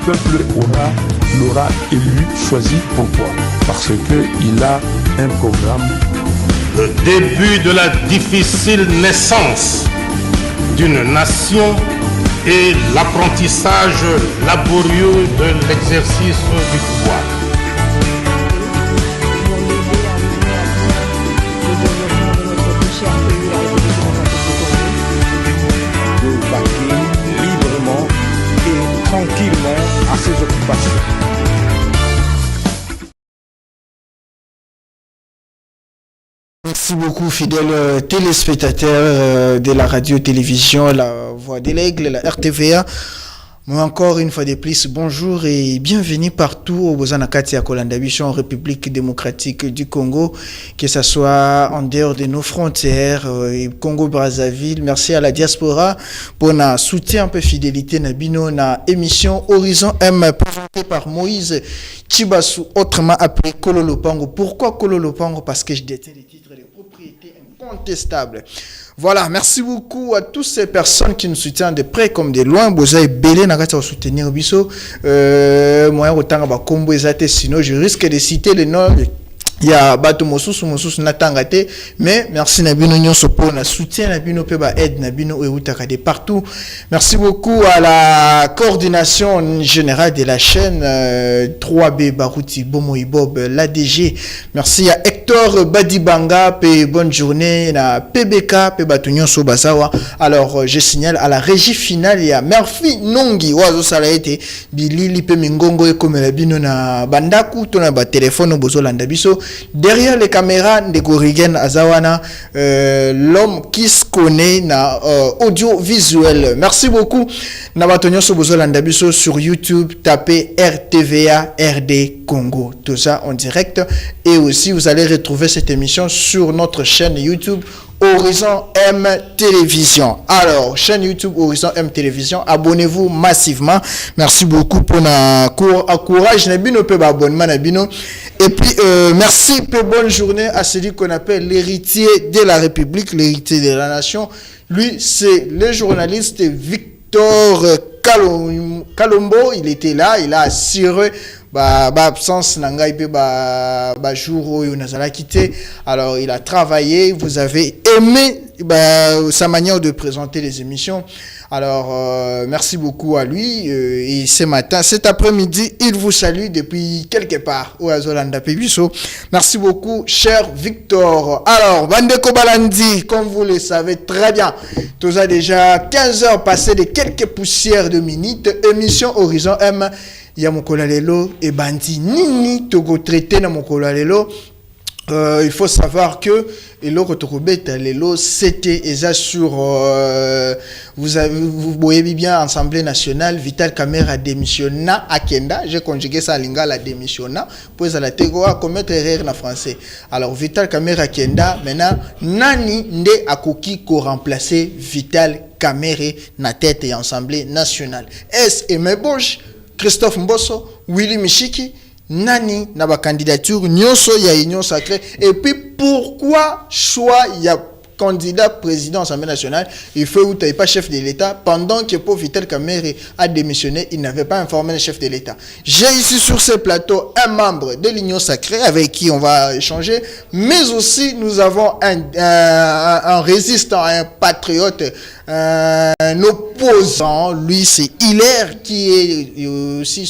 peuple l'aura élu, choisi. Pourquoi? Parce qu'il a un programme. Le début de la difficile naissance d'une nation et l'apprentissage laborieux de l'exercice du pouvoir. De vaquer librement et tranquillement à ses occupations. Merci beaucoup, fidèles téléspectateurs de la radio-télévision, la Voix de l'Aigle, la RTVA. Moi encore une fois de plus, bonjour et bienvenue partout au Bozanakati à Kolandabisho, en République démocratique du Congo, que ce soit en dehors de nos frontières, Congo-Brazzaville. Merci à la diaspora pour notre soutien, un peu fidélité, Nabino, na émission Horizon M présentée par Moïse Chibasu, autrement appelé Kololopango. Pourquoi Kololopango? Parce que je détiens les titres de propriété incontestables. Voilà, merci beaucoup à toutes ces personnes qui nous soutiennent de près comme de loin. Vous avez belé na kati soutenir biso. Moi autant ba kombo ezate, sinon je risque de citer les noms. Il y a Bato Mosusu Natangate, mais merci Nabino Nyonso pour le soutien, Nabino Peba aide, Nabino Eutakade partout. Merci beaucoup à la coordination générale de la chaîne 3B Barouti Bomo Ibob, l'ADG. Merci à Hector Badibanga, bonne journée, na PBK, Bato Nyonso Bazawa. Alors, je signale à la régie finale, il y a Murphy Nongi, Oazo Salaete, Bilili Pemingongo et comme Nabino na Bandaku, ton ba téléphone Bozo Landabiso. Derrière les caméras de Gorigen Azawana, l'homme qui se connaît na audiovisuel. Merci beaucoup. Nabatonio Sobozo Landabiso sur YouTube, tapez RTVA RD Congo. Tout ça en direct. Et aussi, vous allez retrouver cette émission sur notre chaîne YouTube Horizon M Télévision. Alors, chaîne YouTube Horizon M Télévision, abonnez-vous massivement. Merci beaucoup pour notre courage. Nabino pe abonnement Nabino. Et puis, merci pour bonne journée à celui qu'on appelle l'héritier de la République, l'héritier de la nation. Lui, c'est le journaliste Victor Kalombo. Il était là, il a assuré absence nangai pe jour où on a quitté. Alors il a travaillé, vous avez aimé sa manière de présenter les émissions. Alors merci beaucoup à lui et cet après-midi, il vous salue depuis quelque part au Azolanda Pebiso. Merci beaucoup cher Victor. Alors Bandeko Balandi, comme vous le savez très bien, tout a déjà 15 heures passées de quelques poussières de minutes, émission Horizon M. Il y a mon colalelo et bandi nini togo traité dans mon colalelo. Il faut savoir que lelo c'était déjà sur vous voyez bien Assemblée nationale. Vital Kamerhe a démissionné à Kenda. J'ai conjugué ça à lingala démissionné pour la tegoa commettre erreur en français. Alors Vital Kamerhe à Kenda maintenant nani nde akoki ko remplacer Vital Kamerhe na tête et Assemblée nationale. Est-ce Aimé Bosch, Christophe Mbosso, Willy Mishiki, nani na ba candidature nyonso ya Union Sacrée. Et puis pourquoi choix il y a candidat président à l'Assemblée nationale, il faut ou pas chef de l'État pendant que pour Vital Kamerhe a démissionné, il n'avait pas informé le chef de l'État. J'ai ici sur ce plateau un membre de l'Union Sacrée avec qui on va échanger, mais aussi nous avons un résistant, un patriote, un opposant. Lui c'est Hilaire qui est aussi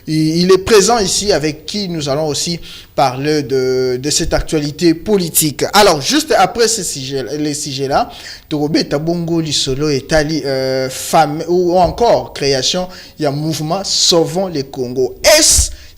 il est présent ici avec qui nous allons aussi parler de cette actualité politique. Alors juste après les sujets là, Torobe Tabongo Lisolo et Tali femme ou encore création, il y a mouvement Sauvons le Congo.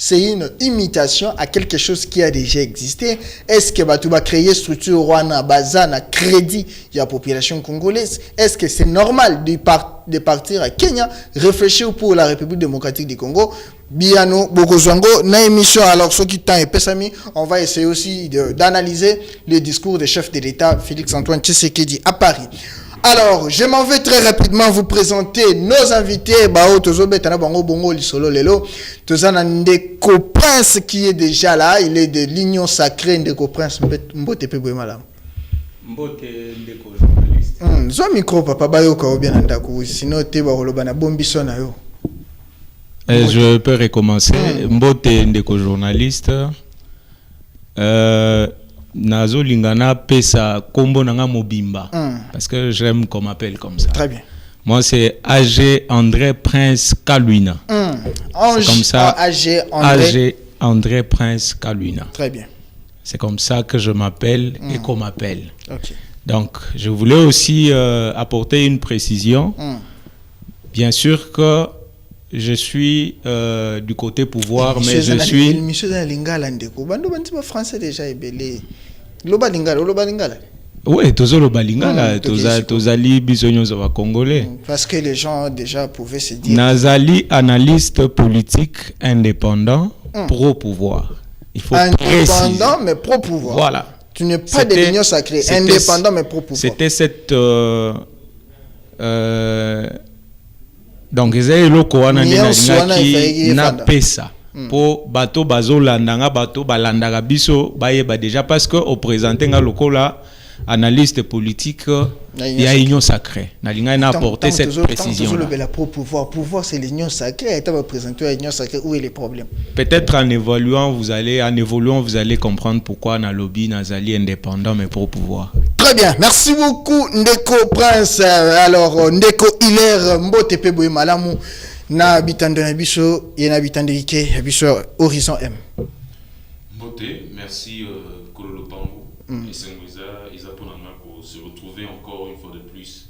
C'est une imitation à quelque chose qui a déjà existé. Est-ce que tu vas créer structure Rwanda Bazana crédit il y a population congolaise? Est-ce que c'est normal de partir à Kenya réfléchir pour la République démocratique du Congo? Biano Bokozwango na émission. Alors ceux qui t'ont épessami, on va essayer aussi d'analyser le discours du chef de l'État Félix-Antoine Tshisekedi à Paris. Alors, je m'en vais très rapidement vous présenter nos invités. Bao Tozobetana Bango Bongo Lisolo Lelo. Tozana Ndeko Prince qui est déjà là. Il est de l'Union Sacrée. Ndeko Prince Mbote Pebwe Malam. Mbote Ndeko journaliste. Zo micro papa bayo ka bien ndako. Sinon te ba roloba na bombiso na yo. Je peux recommencer. Mbote ndeko journaliste. Nazo lingana pesa kombo nanga mobimba. Parce que j'aime qu'on m'appelle comme ça. Très bien. Moi c'est AG André Prince Kaluina. C'est comme ça. AG André Prince Kaluina. Très bien. C'est comme ça que je m'appelle et qu'on m'appelle. Okay. Donc, je voulais aussi apporter une précision. Bien sûr que je suis du côté pouvoir, mais je suis... Monsieur Lingala ndeko. Bando bantiba français déjà ebele. Loba Lingala. Oui, tozo loba Lingala, tozali bisonyo za congolais. Parce que les gens déjà pouvaient se dire. Nazali analyste politique indépendant pro pouvoir. Il faut indépendant mais pro pouvoir. Voilà. Tu n'es pas de l'union sacrée, indépendant mais pro pouvoir. C'était cette donc ezali loko wana ndinaki na pesa po bato bazolandanga bato balandaka biso bayeba déjà parce que au présenté nga lokola analyste politique ya union sacrée nalinga na apporter cette précision là. Pouvoir c'est l'union sacrée et tu vas présenter l'union sacrée où est le problème. Peut-être en évoluant vous allez comprendre pourquoi na lobby nazali indépendant mais pour pouvoir. Très bien, merci beaucoup Ndeko Prince. Alors Ndeko Hilaire Mbote pe boye malamu na bitando na biso et na bitando ike biso Horizon M. Mbote, merci Kololo Pango et Sengoza pour se retrouver encore une fois de plus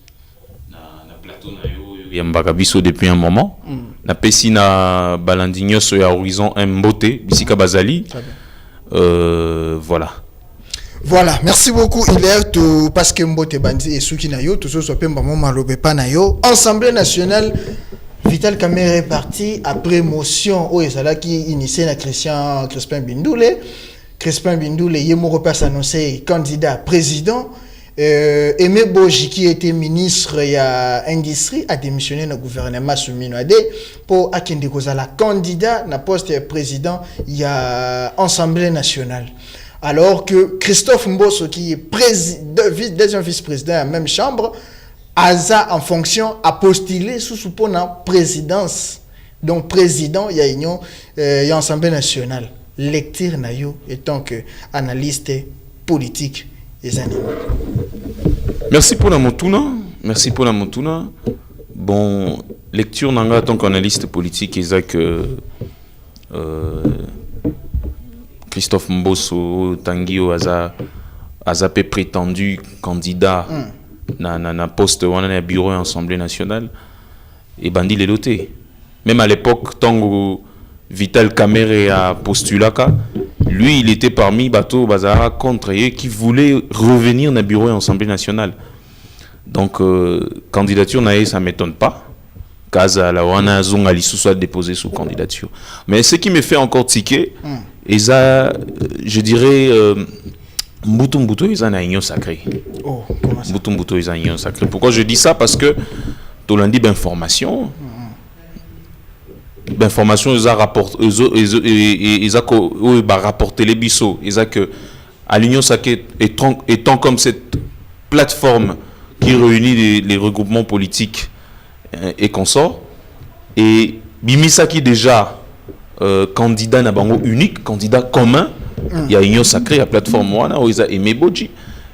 na plateau na yo yambaka biso depuis un moment. Na pesi na balandinyo so ya Horizon M Mbote bisika bazali. Voilà. Voilà, merci beaucoup Hilaire tout parce que Mbote bandi et souki na yo tout ça soit pemba moma lobe pa na yo. Assemblée nationale Vital Kamerhe est parti après motion au ezala qui initié na Crispin Bindoule. Crispin Bindoule yemoko passe annoncé candidat président. Aimé Boji qui était ministre ya industrie a démissionné dans le gouvernement Soumino Ade pour akende kozala candidat na poste président ya Assemblée nationale. Alors que Christophe Mbosso, qui est deuxième vice-président à la même chambre, a en fonction a postulé sous la présidence. Donc, président, il y a une Assemblée nationale. Lecture nayo étant que analyste politique des animaux. Merci pour la montuna. Bon, lecture nanga en tant qu'analyste politique, Isaac. Christophe Mbosso Tangio a peu prétendu candidat na poste wana bureau Assemblée nationale et bandi les loté. Même à l'époque Tango Vital Kamerhe a postulaka, lui il était parmi bateau bazara contre eux qui voulait revenir na bureau Assemblée nationale. Donc candidature nae ça m'étonne pas. Kaza la wana zonga lisusu a déposé sous candidature. Mais ce qui me fait encore tiquer et ça, je dirais, Mbutu est un union sacrée. Oh, comment ça? Mbutu est un union sacrée. Pourquoi je dis ça? Parce que tu l'as dit, d'information. D'information, ils ont rapporté les bisous. Ils ont que à l'union sacrée étant comme cette plateforme qui réunit les regroupements politiques et consorts. Et Bimisaki déjà. Candidat na bango unique, candidat commun, il y a union sacrée, il y a plateforme wana, où ils ont aimé Boji.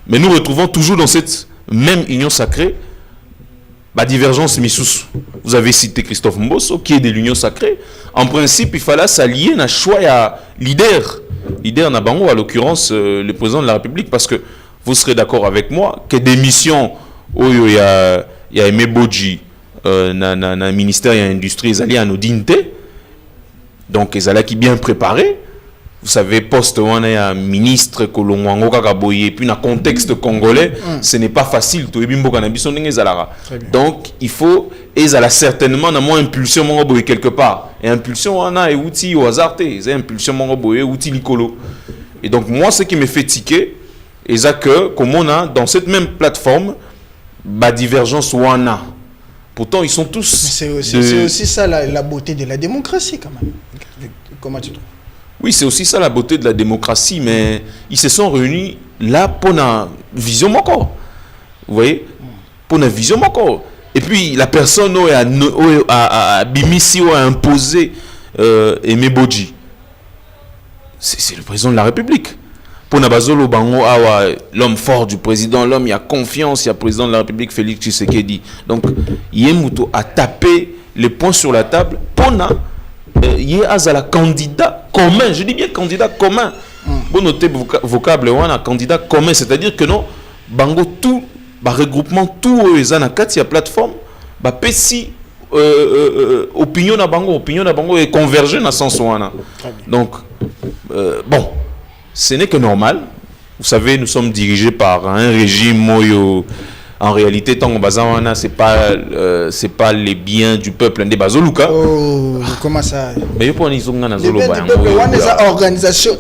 Mais nous retrouvons toujours dans cette même union sacrée, la divergence misous. Vous avez cité Christophe Mbosso, qui est de l'union sacrée. En principe, il fallait s'allier na choix à leader. Leader na bango, à l'occurrence, le président de la République, parce que vous serez d'accord avec moi que des missions où il y a aimé Boji, na ministère et industrie, ils allaient à nos dignités. Donc, ils allaient qui bien préparés. Vous savez, poste où on est un ministre, Kolongwango Kakaboye, et puis dans le contexte congolais, ce n'est pas facile. Donc, il faut, et ils allaient certainement dans mon impulsion quelque part. Et impulsion, on a un outil au hasard, c'est impulsion outil Nicolo. Et donc, moi, ce qui me fait tiquer, c'est que, comme on a dans cette même plateforme, la divergence ou on a. Pourtant, ils sont tous... C'est aussi ça la beauté de la démocratie, quand même. Comment tu trouves? Oui, c'est aussi ça la beauté de la démocratie, mais ils se sont réunis là pour une vision encore. Vous voyez? Pour une vision encore. Et puis la personne a Bimissi a imposé Aimé Bodji. C'est le président de la République. Pour Nabazolo Bango, l'homme fort du président, l'homme, il y a confiance, il y a le président de la République, Félix Tshisekedi. Donc, Yemuto a tapé les points sur la table. Pona, la candidat commun, je dis bien candidat commun. Vous notez vocable, candidat commun, c'est-à-dire que non, Bango tout, regroupement tout les anakati à plateforme, pesi opinion na bango est convergé dans sens wana. Donc bon, ce n'est que normal. Vous savez, nous sommes dirigés par un régime moyo. En réalité, tant que c'est pas les biens du peuple des bazoluka. Oh, comment ça? Mais pour les organisation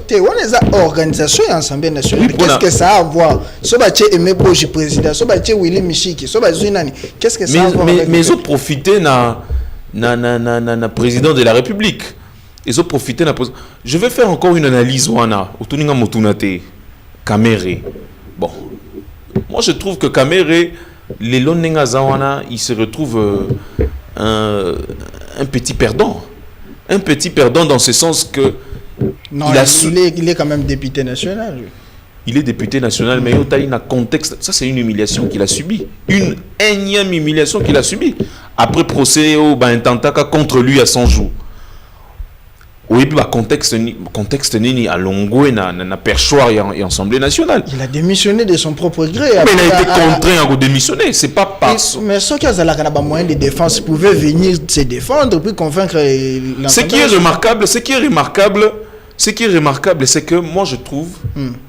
ensemble national. Qu'est-ce que ça a à voir? Sobache Aimé Bodji président, Sobache Willy Michiki, Sobache Nani. Qu'est-ce que ça a à voir? Mais ils ont profité na président de la République. Ils ont profité na. Je vais faire encore une analyse wana. Otuninga motunate Kamere. Bon. Moi, je trouve que Kamere, les Lonenga Zawana, il se retrouve un petit perdant. Un petit perdant dans ce sens que... Non, il est quand même député national. Il est député national, mais il a un contexte... Ça, c'est une humiliation qu'il a subie. Une énième humiliation qu'il a subie. Après procès, intentaka contre lui à 100 jours. Oui, puis contexte nini à Longo et na perchoir et Assemblée nationale. Il a démissionné de son propre gré. Mais il a été contraint à démissionner. C'est pas parce. Mais ceux qui ont moyen de défense pouvaient venir se défendre puis convaincre. Ce qui est remarquable, c'est que moi je trouve,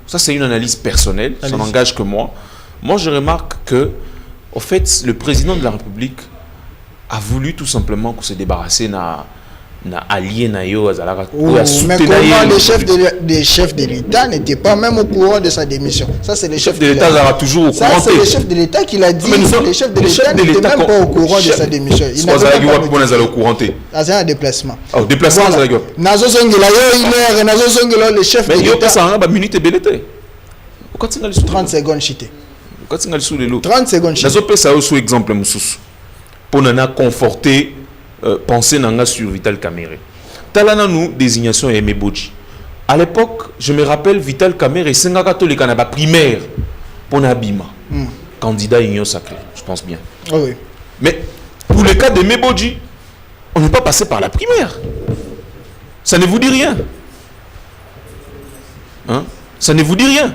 ça c'est une analyse personnelle, ça n'engage que moi. Moi je remarque que, au fait, le président de la République a voulu tout simplement qu'on se débarrasse na allié na yo azalaka mais comment les chefs de l'État n'étaient pas même au courant de sa démission? Ça c'est les chefs de l'État là toujours au courant. Ça c'est les chefs de l'État qui l'a dit. Les chefs de l'État n'étaient même pas au courant de sa démission. Ils n'avaient pas au courant. C'est un déplacement. Déplacement voilà. Nazo Songela yo Nazo Songela le chef de l'État. Mais yo ça a minute belete. 30 secondes chité. 30 secondes chité. Nazo pesa yo sous exemple mususu. Pour nana conforter penser sur Vital Kamere. Talana nous désignation Aimé Bodji. À l'époque, je me rappelle Vital Kamere et Senga Catholique en primaire pour Nabima. Candidat Union Sacrée, je pense bien. Oh oui. Mais pour le cas d'Aimé Bodji, on n'est pas passé par la primaire. Ça ne vous dit rien. Hein? Ça ne vous dit rien.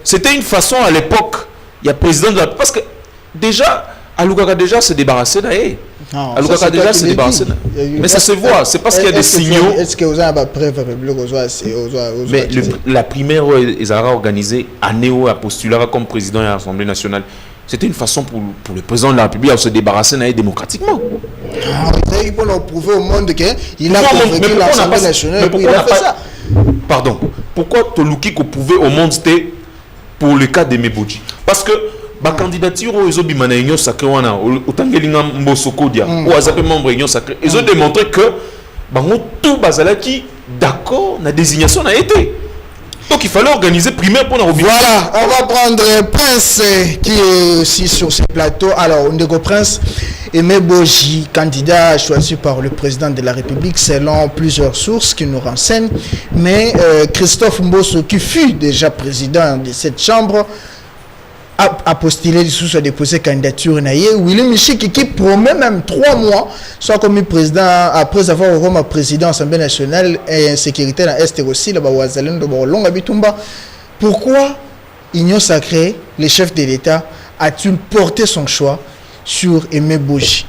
C'était une façon à l'époque, il y a président de la... Parce que déjà, Alougaga déjà se débarrassait d'ailleurs. Alougaga déjà se débarrassait. Mais ça se voit, c'est parce qu'il y a des signaux. Est-ce que vous avez une preuve? Mais la primaire, ils ont organisé à Néo à postuler comme président de l'Assemblée nationale. C'était une façon pour le président de la République de se débarrasser démocratiquement. Il faut prouver au monde qu'il a convaincu l'Assemblée nationale. Il a fait ça. Pardon. Pourquoi Toluki qu'on pouvait au monde c'était pour le cas d'Aimé Bodji? Parce que la candidature aux Obimana Union Sacrée, autant que Mbosokodia, ou à Zapé membre Union Sacrée, ils ont démontré que tout Bazalaki, d'accord, la désignation a été. Donc il fallait organiser primaire pour la Robin. Voilà, on va prendre Prince qui est aussi sur ce plateau. Alors, Ndeko Prince, Aimé Bodji, candidat choisi par le président de la République selon plusieurs sources qui nous renseignent. Mais Christophe Mbosso, qui fut déjà président de cette chambre, a postulé sous a déposé candidature naïe. William Michiki qui promet même 3 mois soit comme président après avoir au Rome président Assemblée nationale et insécurité dans Est aussi là-bas au Azalen de Borlong Abitumba. Pourquoi Union Sacrée, le chef de l'État, a-t-il porté son choix sur Aimé Bodji?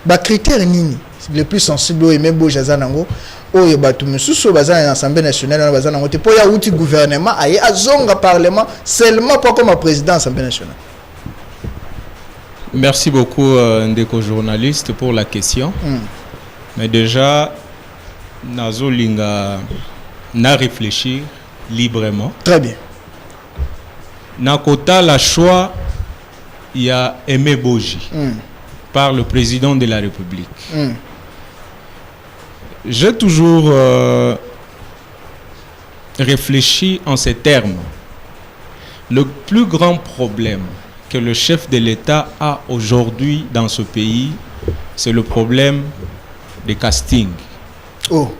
Bah critère nini le plus sensible au Aimé Bodji Azanango oyo batu mususu bazana na Assemblée nationale bazana ngote po ya outil gouvernement aye azonga parlement seulement pas comme président Assemblée nationale. Merci beaucoup Ndeko journaliste pour la question. Mais déjà nazo linga na réfléchir librement. Très bien. Na kota la choix il y a Aimé Bodji par le président de la République. J'ai toujours réfléchi en ces termes. Le plus grand problème que le chef de l'État a aujourd'hui dans ce pays, c'est le problème des castings. Oh.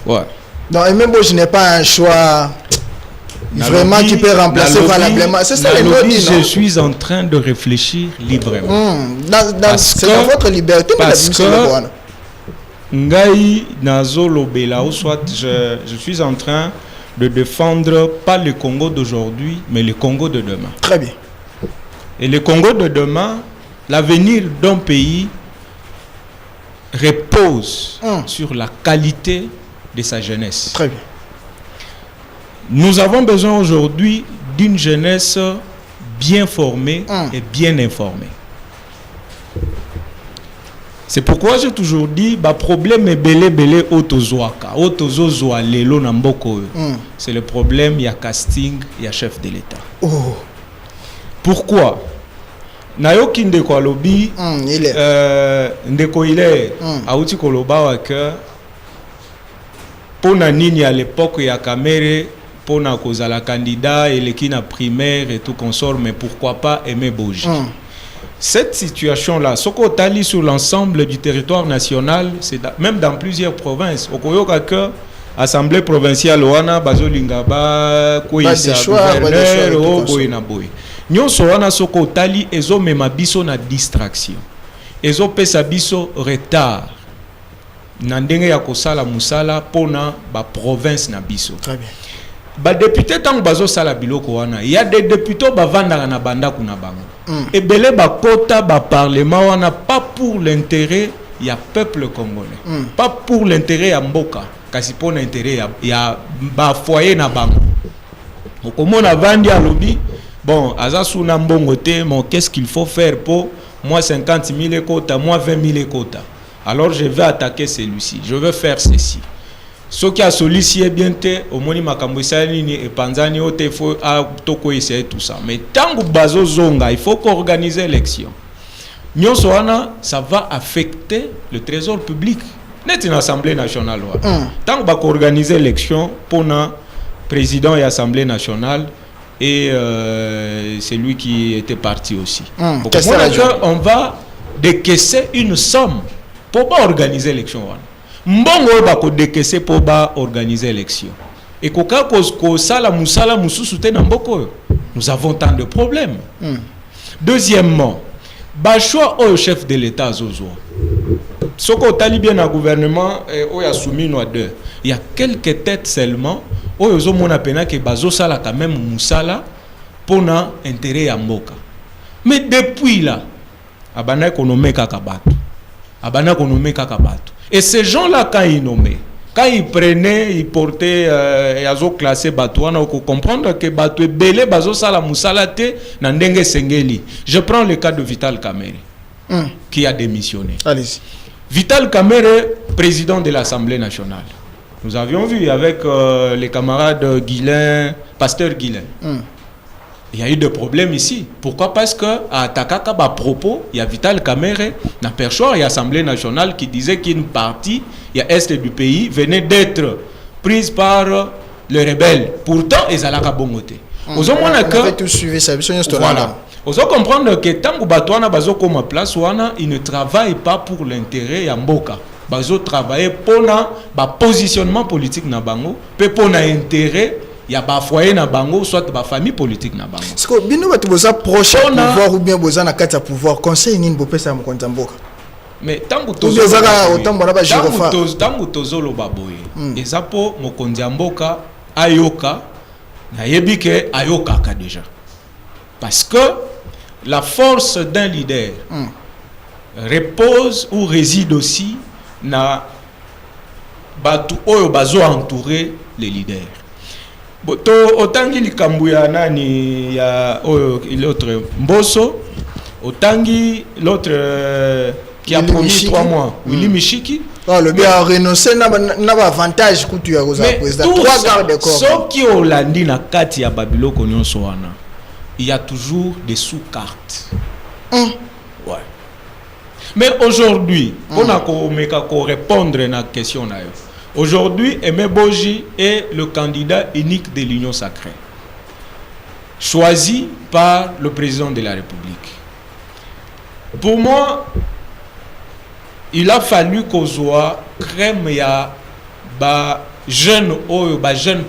Ouais. Non, et même moi, je n'ai pas un choix vraiment qui peut remplacer valablement. C'est ça les lobbies, je suis en train de réfléchir librement. C'est dans votre liberté, parce que Ngai Nazo Lobela, ou soit je suis en train de défendre pas le Congo d'aujourd'hui, mais le Congo de demain. Très bien. Et le Congo de demain, l'avenir d'un pays repose sur la qualité de sa jeunesse. Très bien. Nous avons besoin aujourd'hui d'une jeunesse bien formée et bien informée. C'est pourquoi j'ai toujours dit bah problème est belé autozoaka autozozoa lelo na mboko. C'est le problème, il y a casting, il y a chef de l'État. Oh. Pourquoi? Nayoki ndeko alobi ndeko ile auti koloba wake pona nini à l'époque ya Kamere pona kozala candidat eleki na primaire et tout consort, mais pourquoi pas Aimé Boji. Cette situation-là, ce qu'on tali sur l'ensemble du territoire national, c'est même dans plusieurs provinces. Au Koyoka que Assemblée provinciale wana bazolingaba koisa gouverneur o boyina boy. Nyonso wana soko tali ezo mema biso na distraction. Ezo pesa biso retard. Na ndenge ya kosala musala pona ba province na biso. Très bien. Ba député tant bazo sala biloko wana, il y a des députés bavanda na banda kuna bango. Et belé ba kota ba parlement wana pas pour l'intérêt ya peuple congolais. Pas pour l'intérêt ya mboka, kasi pour l'intérêt ya ba foyer na bango. Okomona vandi a lobby, bon, azasu na mbongo te, mais qu'est-ce qu'il faut faire pour moi 50 000 quotas, moi 20 000 quotas. Alors je vais attaquer celui-ci, je vais faire ceci. Ce qui a sollicité bien au moni makambwisani ni epanzani ote faut a toko essayer tout ça. Mais tant que bazo zonga, il faut qu'organiser l'élection. Nyonso wana ça va affecter le trésor public. Net une assemblée nationale. Tant que ba organiser l'élection pour na président et assemblée nationale et c'est lui qui était parti aussi. On va décaisser une somme pour pas organiser l'élection. Mbongo bako décaisser pour ba organiser l'élection. Et koka ko sala musala mususu te na mboko. Nous avons tant de problèmes. Deuxièmement, ba choix au chef de l'État zozo. Soko talibien na gouvernement o ya soumis no deux. Il y a quelques têtes seulement o yozo mona pena ke bazo sala quand même musala pour na intérêt ya mboka. Mais depuis là, abana économie kaka bato. Abana économie kaka bato. Et ces gens-là, quand ils nommaient, quand ils prenaient, ils portaient, ils ont classé Batouana, on peut comprendre que Batou est belé, Bazo Sala Moussalate, Nandenge Sengeli. Je prends le cas de Vital Kamere, qui a démissionné. Allez-y. Vital Kamere, président de l'Assemblée nationale. Nous avions vu avec les camarades Guilain, pasteur Guilain. Il y a eu des problèmes ici. Pourquoi? Parce que à Takaka, à propos, il y a Vital Kamere, n'a perchoir, il y a l'Assemblée nationale qui disait qu'une partie, il y a est du pays, venait d'être prise par les rebelles. Pourtant, ils allaient à Bongoté. Vous avez tout suivi ça. Voilà. Vous allez comprendre que tant que Batouana bazo comme place, ils ne travaillent pas pour l'intérêt ya mboka. Bazo travailler pour le positionnement politique na bango, pour l'intérêt. Il y a pas foyer na bango soit ba famille politique na bango. Est-ce que bino batu boza proche pouvoir ou bien boza na kati ya pouvoir conseil nini bopesa ya mokonza mboka? Mais tango tozo tango tozolo baboye. Ezapo mokonza mboka ayoka na yebike ayoka ka déjà. Parce que la force d'un leader repose ou réside aussi na batu oyo bazo entourer les leaders. Otangi likambu ya nani ya l'autre Mbosso, otangi l'autre qui a promis 3 mois, Willy Michiki. Le bien a renoncé n'a pas avantage que tu as aux président. 3 gardes de corps. Ce qui Hollandi na kati ya Babilo Konyoso wana, il y a toujours des sous-cartes. Ouais. Mais aujourd'hui, on a qu'on répondre à la question là. Aujourd'hui, Aimé Boji est le candidat unique de l'Union sacrée. choisi par le président de la République. Pour moi, il a fallu qu'on soit crème ya jeune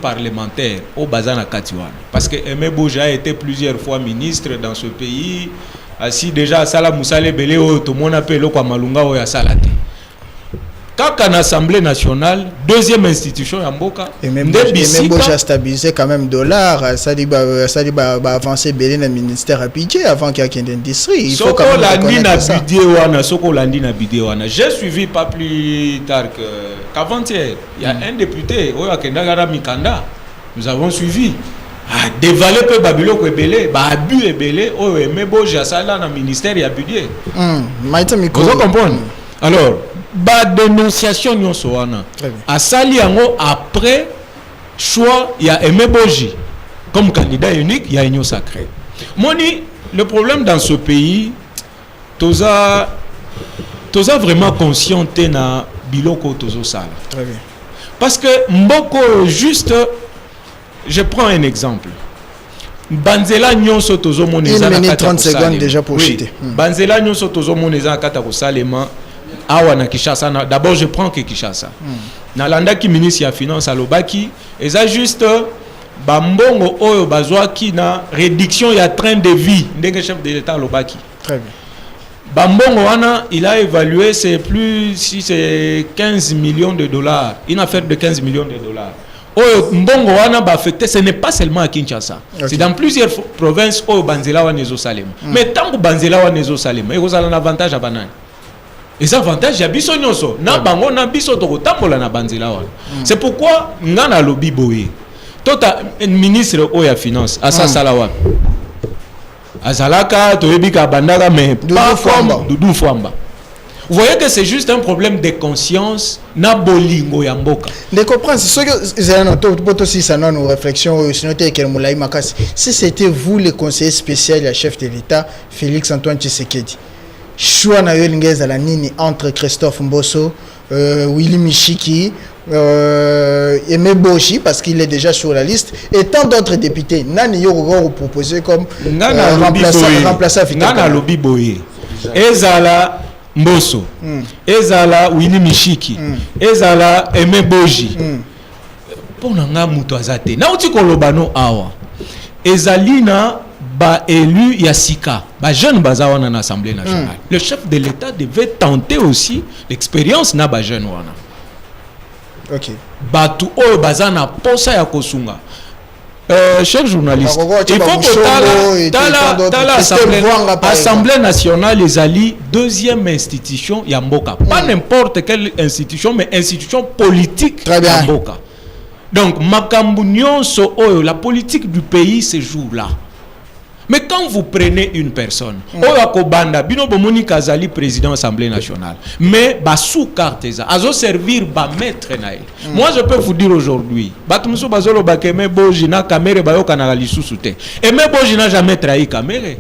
parlementaire au Bazana Katiwan. Parce que Aimé Boja a été plusieurs fois ministre dans ce pays. Assis déjà à Sala Moussale Belé, tout le monde appelle au Malunga ou à Salate. Quand en Assemblée nationale, deuxième institution à Mboka, et même Boja stabilisé quand même $, ça dit avancer Belé dans le ministère à Pidgé avant qu'il y ait une industrie. Il faut quand même reconnaître ça. J'ai suivi pas plus tard qu'avant-hier. Il y a un député, Kendagara Mikanda, nous avons suivi. Dévaler Babylone ou Belé, abus et Belé, mais Boja ça là dans le ministère il y a budget. Vous comprenez? Alors, dénonciation non soana. À Sali après choix il y a Aimé Boji comme candidat unique, il y a union sacrée. Moni, le problème dans ce pays, toza vraiment conscienté na biloko tozo sala. Très bien. Parce que mboko juste, je prends un exemple. Banzela nyonso tozo moneza na 30 secondes déjà pour chuter. Banzela nyonso tozo moneza na kata ko salema. Awa na Kishasa, d'abord je prends que Kishasa. Nalanda ki ministre ya finance à Lobaki, et ça juste bambongo oyo bazwaki na réduction ya train de vie ndenge chef de l'État Lobaki. Très bien. Bambongo wana, il a évalué c'est plus si c'est 15 millions de dollars, une affaire de 15 millions de dollars. Oyo mbongo wana ba affecté, ce n'est pas seulement à Kinshasa. Okay. C'est dans plusieurs provinces oyo banzela wa nezo salema. Mais tant que banzela wa nezo salema, il y a un avantage à banane. Et ça avantage ya biso nyonso na bango na biso to kotambola na banzela wana. C'est pourquoi ngana lobi boye. Tota ministre oya finance asa salawa. Azalaka to yebika bandaka mais pas comme Doudou Fwamba. Vous voyez que c'est juste un problème de conscience na bolingo ya mboka. De comprendre ce que c'est ça non réflexion si c'était vous le conseiller spécial et chef de l'État Félix Antoine Tshisekedi. Choix na yolingeza la nini entre Christophe Mbosso, Willy Michiki, Aimé Boji parce qu'il est déjà sur la liste et tant d'autres députés. Nani yoro proposé comme remplaçant Victor. Nana lobi boye. Ezala Mbosso. Ezala Willy Michiki. Ezala Aimé Boji. Pour nanga muto azate. Na uti kolobano awa. Ezalina ba élu Yassika, ba jeune bazawa na l'Assemblée nationale. Le chef de l'État devait tenter aussi l'expérience na ba jeune wana. OK. Batu o bazana posa ya kosunga. Cher journaliste, il faut que l'Assemblée nationale les alliés deuxième institution Yamboka. Pas n'importe quelle institution, mais institution politique Yamboka. Donc makambu nyonso oyo, la politique du pays ce jour-là. Mais quand vous prenez une personne, Oyako Banda, Bino Bomoni Kazali, président de l'Assemblée nationale, mais sous carte, azo servir ba maître naï. Moi je peux vous dire aujourd'hui, Batumso Bazolo Bakeme Bojina Kamere Bayo Kanali Sousute. Et même Boji n'a jamais trahi Kamere.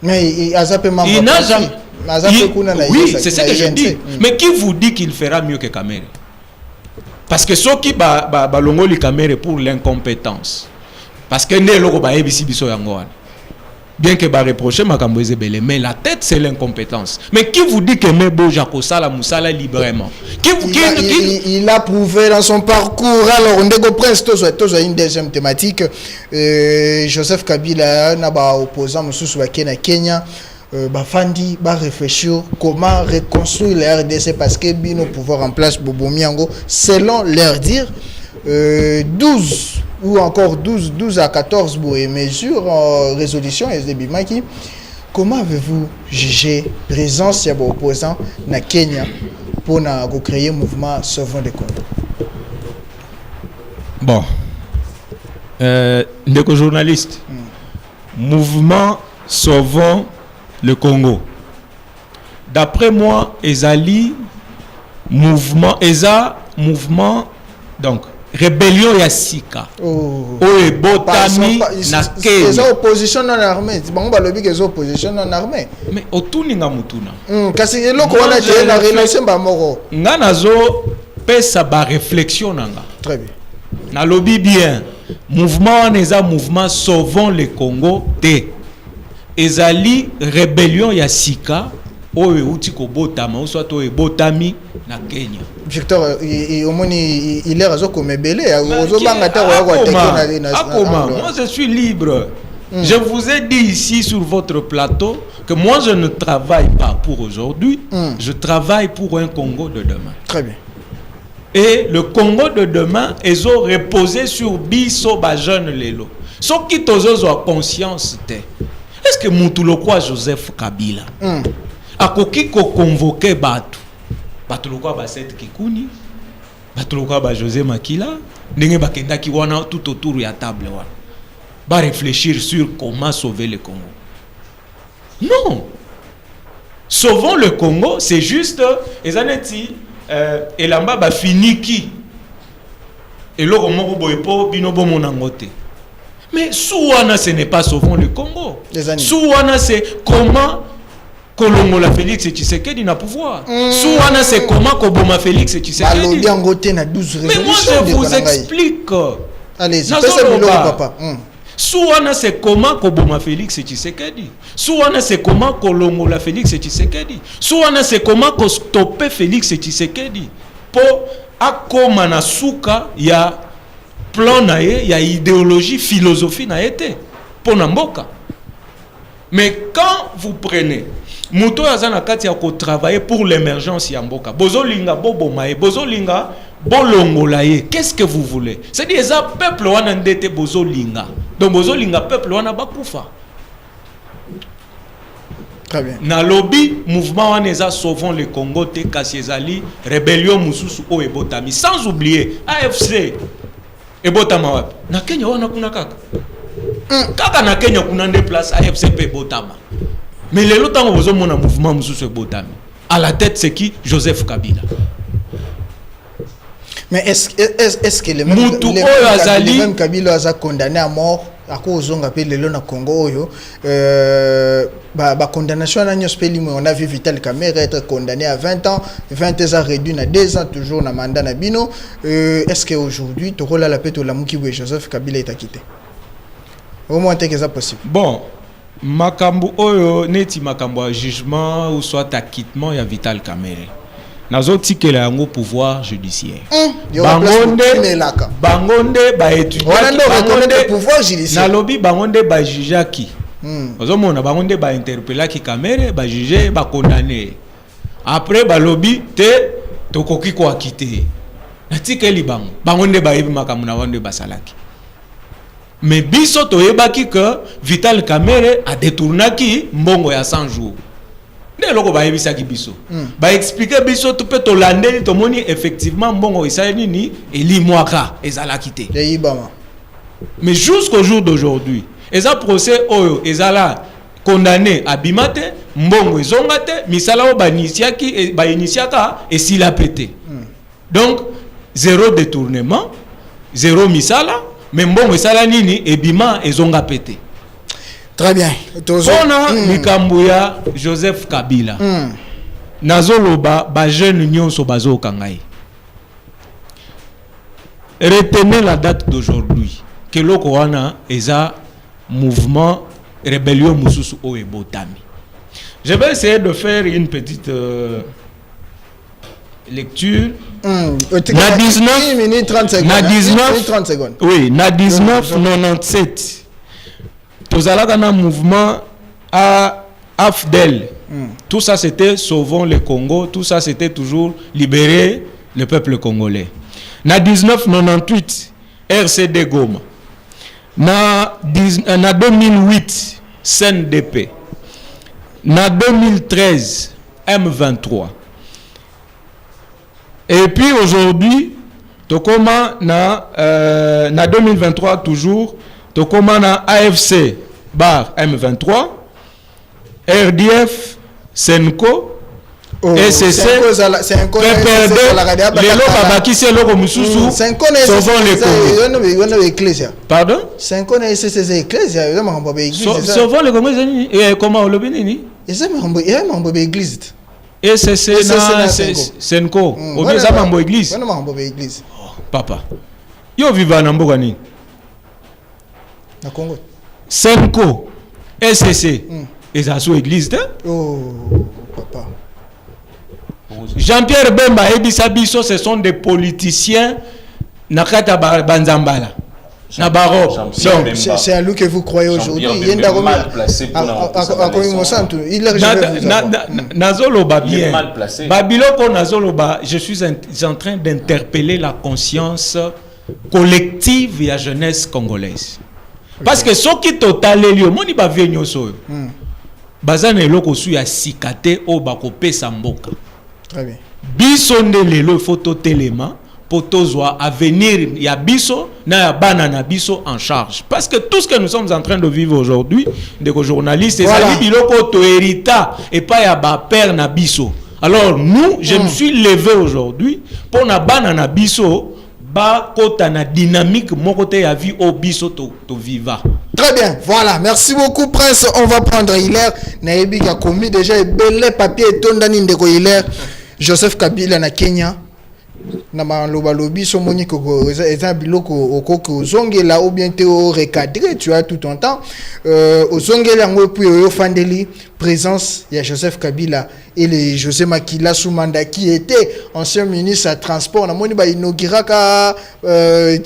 Mais il n'a jamais. Oui, c'est ce que je dis. Mais qui vous dit qu'il fera mieux que Kamere? Parce que ceux qui balongoli Kamere pour l'incompétence. Parce que bien que ba reprocher Makamboise Belé, mais la tête c'est l'incompétence. Mais qui vous dit que Mebo Jako Sala Moussala librement? Il a prouvé dans son parcours. Alors Ndego Prince tozo une deuxième thématique. Joseph Kabila naba opposant Moussou Wakena Kenya. Bafandi ba réfléchir comment reconstruire la RDC parce que bino pouvoir en place Bobo Miango selon leur dire 12 ou encore 12 à 14 mesures en résolution SDBimaki. Comment avez-vous jugé présence de opposants na Kenya pour créer un mouvement Sauvons le Congo? Bon, ndeko journaliste, mouvement Sauvons le Congo. D'après moi, ezali mouvement donc rébellion ya sika. Botami na Kenya. Les opposition non armée. Bon ba lobi les opposition non armée. Mais otuninga mutuna. Kasi eloko wana je na relation ba moko. Nga nazo pesa ba réflexion nanga. Très bien. Na lobi bien. mouvement neza mouvement sauvons le Congo te ezali rébellion ya sika oyo uti ko botama ou soit oyo botami na Kenya. Victor il est raison comme belé ozobanga ta moi je suis libre. Je vous ai dit ici sur votre plateau que moi je ne travaille pas pour aujourd'hui, je travaille pour un Congo de demain. Très bien. Et le Congo de demain est reposé sur biso ba jeune lelo. So qui tozo a conscience te. Est-ce que Moutulokwa Joseph Kabila akoki ko convoquer batu batulokwa ba Seth Kikuni, batulokwa ba José Makila, ndenge bakenda ki wana tout autour ya table wana. Va réfléchir sur comment sauver le Congo. Non. Sauvons le Congo, c'est juste ezaneti elamba ba finiki. Et l'oro moko boyepo binobo monangote. Mais Souana ce n'est pas sauvons le Congo. Souana c'est comment Kolongola Félix Tshisekedi n'a pouvoir. Souana c'est comment Koboma Félix Tshisekedi. Mais moi je vous explique. Allez-y, papa. Souana c'est comment Koboma Félix Tshisekedi. Souana c'est comment Kolongola Félix Tshisekedi. Souana c'est comment ko stopper Félix Tshisekedi. Pour akoma na suka ya plan na ye, ya idéologie, philosophie na été pour namboka. Mais quand vous prenez Muto Yazana Kati a travailler pour l'émergence Yamboka. Bozolinga bobomae, bozolinga bolongolaye. Qu'est-ce que vous voulez? C'est-à-dire ça peuple wana ndete bozolinga. Donc bozolinga peuple wana bakufa. Très bien. Na lobby mouvement wana sauvons le Congo te kasiezali rébellion mususu o ebotami. Sans oublier AFC ebotama wapi? Na Kenya wana kuna kaka. Kaka na Kenya kuna nde place AFC pe botama. Mais les autres ont besoin d'un mouvement botami. À la tête, c'est qui? Joseph Kabila. Mais est-ce que les mêmes Kabila a condamné à mort à cause de le Congo condamnation on a vu Vital Kamerhe être condamné à 20 ans, 20 ans réduit à 2 ans toujours na mandat na bino. Est-ce qu'aujourd'hui tu la paix la Muki Joseph Kabila est acquitté? Au moins c'est ça possible. Bon. Makambo oyo neti makambo a jugement ou soit acquittement ya Vital Kamerhe. Nazo tikela yango pouvoir judiciaire. Bangonde ba étudier. Bangonde pouvoir judiciaire. Na lobby bangonde ba juger ki. Ozomona bangonde ba interpeller ki Kamerhe ba juger ba condamner. Après ba lobby te tokoki ko acquitter. Na tikeli bangonde ba yebi makambo na wande ba salaki. Mais biso toyebaki que Vital Kamerhe a détourné qui mbongo ya 100 jours. Ne loko ba yebisaki biso. Ba expliquer biso to peut to landeli to moni effectivement mbongo isali ni eli mwaka ezala kité. Mais jusqu'au jour d'aujourd'hui, eza procès oyo ezala condamné à bimate mbongo ezongate misala o ba initiaka et s'il a pété. Donc zéro détournement, zéro misala. Mais bon, ça nini ebima ezonga pété. Très bien. Bona Mikambuya Joseph Kabila. Nazoloba ba jeune nyonso bazo kangai. Retenez la date d'aujourd'hui. Que loko wana eza mouvement rébellion mususu o ebotami. Je vais essayer de faire une petite lecture. Na 19 minutes 30 secondes. Na 19 30 secondes. Oui, na 1997. Tozalaka na mouvement à AFDEL. Tout ça c'était sauvons le Congo, tout ça c'était toujours libérer le peuple congolais. Na 1998 RCD Goma. Na 2008 CNDP. Na 2013 M23. Et puis aujourd'hui, tokoma na 2023 toujours, tokoma na AFC bar M23, RDF, Senko, SSC, PPRD, lelo babaki se loko mususu, sauvons le Congo. Pardon? Senko na SSC Ecclesia, yo mambo be église. Sauvons le Congo et comment on le bénit? Eza mambo be église. Et c'est Senko. Obi za mambo église. Wana mambo be église. Papa. Yo viva na mboka nini? Na Congo. Senko, SCC, et ça sous église. Oh, papa. Jean-Pierre Bemba et Bissabiso, ce sont des politiciens. Nakata Banzambala. Nabaro. C'est à lui que vous croyez aujourd'hui. Il est mal placé pour Nazoloba bien. Babiloko Nazoloba, je suis en train d'interpeller la conscience collective et la jeunesse congolaise. Parce que ce qui total est lié, moni ba venyo so. Bazane loko su ya sikate o bakope samboka. Très bien. Bisonde lelo photo téléma pour tozwa avenir ya biso na ya bana na biso en charge. Parce que tout ce que nous sommes en train de vivre aujourd'hui, des journalistes, et ça biloko to hérita et pas ya ba père na biso. Alors nous, je me suis levé aujourd'hui pour na bana na biso ba kota na dynamique mon côté ya vie au biso to viva. Très bien, voilà, merci beaucoup Prince. On va prendre Hilaire. Naebi qui a commis déjà belé papier et tondani ndeko Hilaire. Joseph Kabila na Kenya. Na maloba lobi so moni ko eza biloko okoko zongela ou bien te o recadrer tu as tout ton temps ozongela ngo puis yo fandeli présence il y a Joseph Kabila et le José Makila Soumanda qui était ancien ministre à transport na moni ba inaugura ka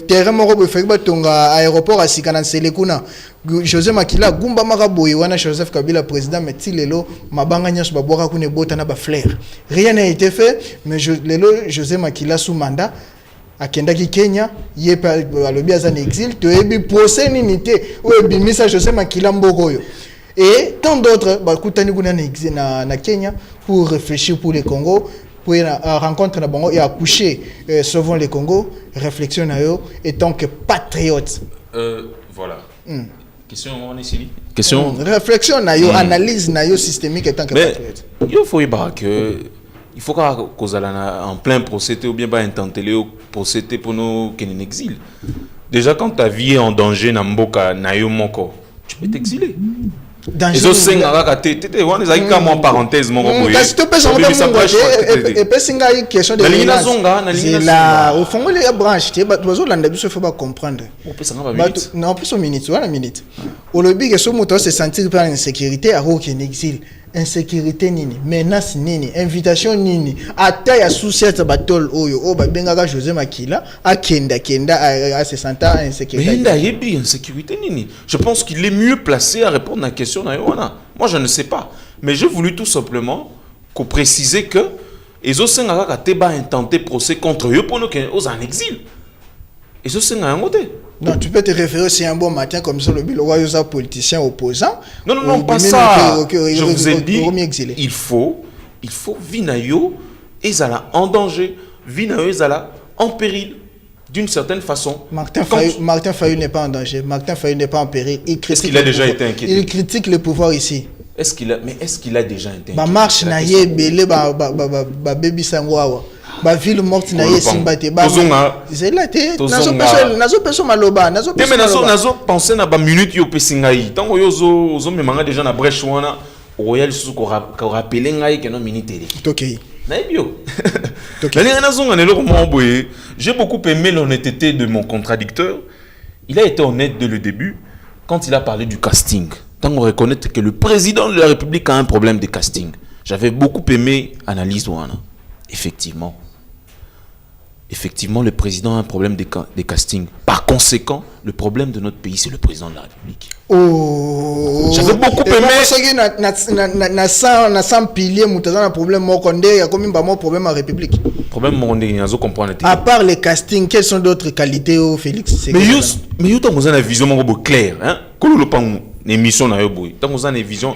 terrain moko be fekba tonga aéroport à Sikana Selekuna José Makila gumba makaboyi wana Joseph Kabila président metilelo mabanga nyaso babwaka kune bota na ba flair rien n'a été fait mais lelo José Makila Soumanda akendaki Kenya yepa alobi azana exil to ebi procès nini te o ebimisa José Makila mbokoyo et tant d'autres bakutani kuna na Kenya pour réfléchir pour le Congo pour une rencontre na bango et accoucher sauvons le Congo réflexion na yo et tant que patriote voilà. Question on est ici. Question réflexion na yo analyse na yo systémique et tant que patriote. Il faut y que il faut qu'on en plein procédé ou bien pas intenter le procédé pour nous qu'il en exil. Déjà quand ta vie est en danger na mboka na yo moko, tu peux t'exiler. Et ça c'est on est avec moi parenthèse mon boy. Parce que personne et personne a une question de la au fond les branches tu vas Zolanda biso faut pas comprendre. Non plus une minute voilà minute. Au lobby que ce moto se sentir par insécurité à aucun exil. Insécurité nini menace nini invitation nini ata ya sous cette battle oyo o ba benga José Makila akenda à se sentir insécurité. Mais il y a insécurité nini. Je pense qu'il est mieux placé à répondre à la question na Yoana. Moi je ne sais pas, mais j'ai voulu tout simplement qu'on préciser que les Osenga ka teba intenté procès contre eux pour nous aux en exil. Et ça c'est un côté. Non, tu peux te référer aussi un bon matin comme ça, le bilan de politicien opposant. Non, pas ça. Je vous ai dit, il faut Vinayo, Ezala en danger, Vinayo, Ezala en péril, d'une certaine façon. Martin Fayou n'est pas en danger, Martin Fayou n'est pas en péril. Est-ce qu'il a déjà été inquiété? Il critique le pouvoir ici. Est-ce qu'il a déjà été inquiété? Marche naïe, belé, baby sangwawa. Ba ville morte na yesimbate ba c'est là te nazo peso maloba nazo penser na ba minute yo pesinga yi tango yo zo memanga déjà na brèche wana royal sous ko rappeler ngai que no minute ele tokei na bio la nazo ngane lo mo boye j'ai beaucoup aimé l'honnêteté de mon contradicteur. Il a été honnête dès le début quand il a parlé du casting. Tango reconnaître que le président de la République a un problème de casting. J'avais beaucoup aimé analyse wana. Effectivement, le président a un problème de casting. Par conséquent, le problème de notre pays, c'est le président de la République. Oh. J'avais beaucoup aimé. Na 100 piliers, un problème mokondé, il y a combien de problèmes à la République. Problème mokondé, il y a comprendre. À part les castings, quelles sont d'autres qualités, Félix? Mais you t'as une vision claire, hein? Comment le pan émission na yo boy. Tant qu'on a une vision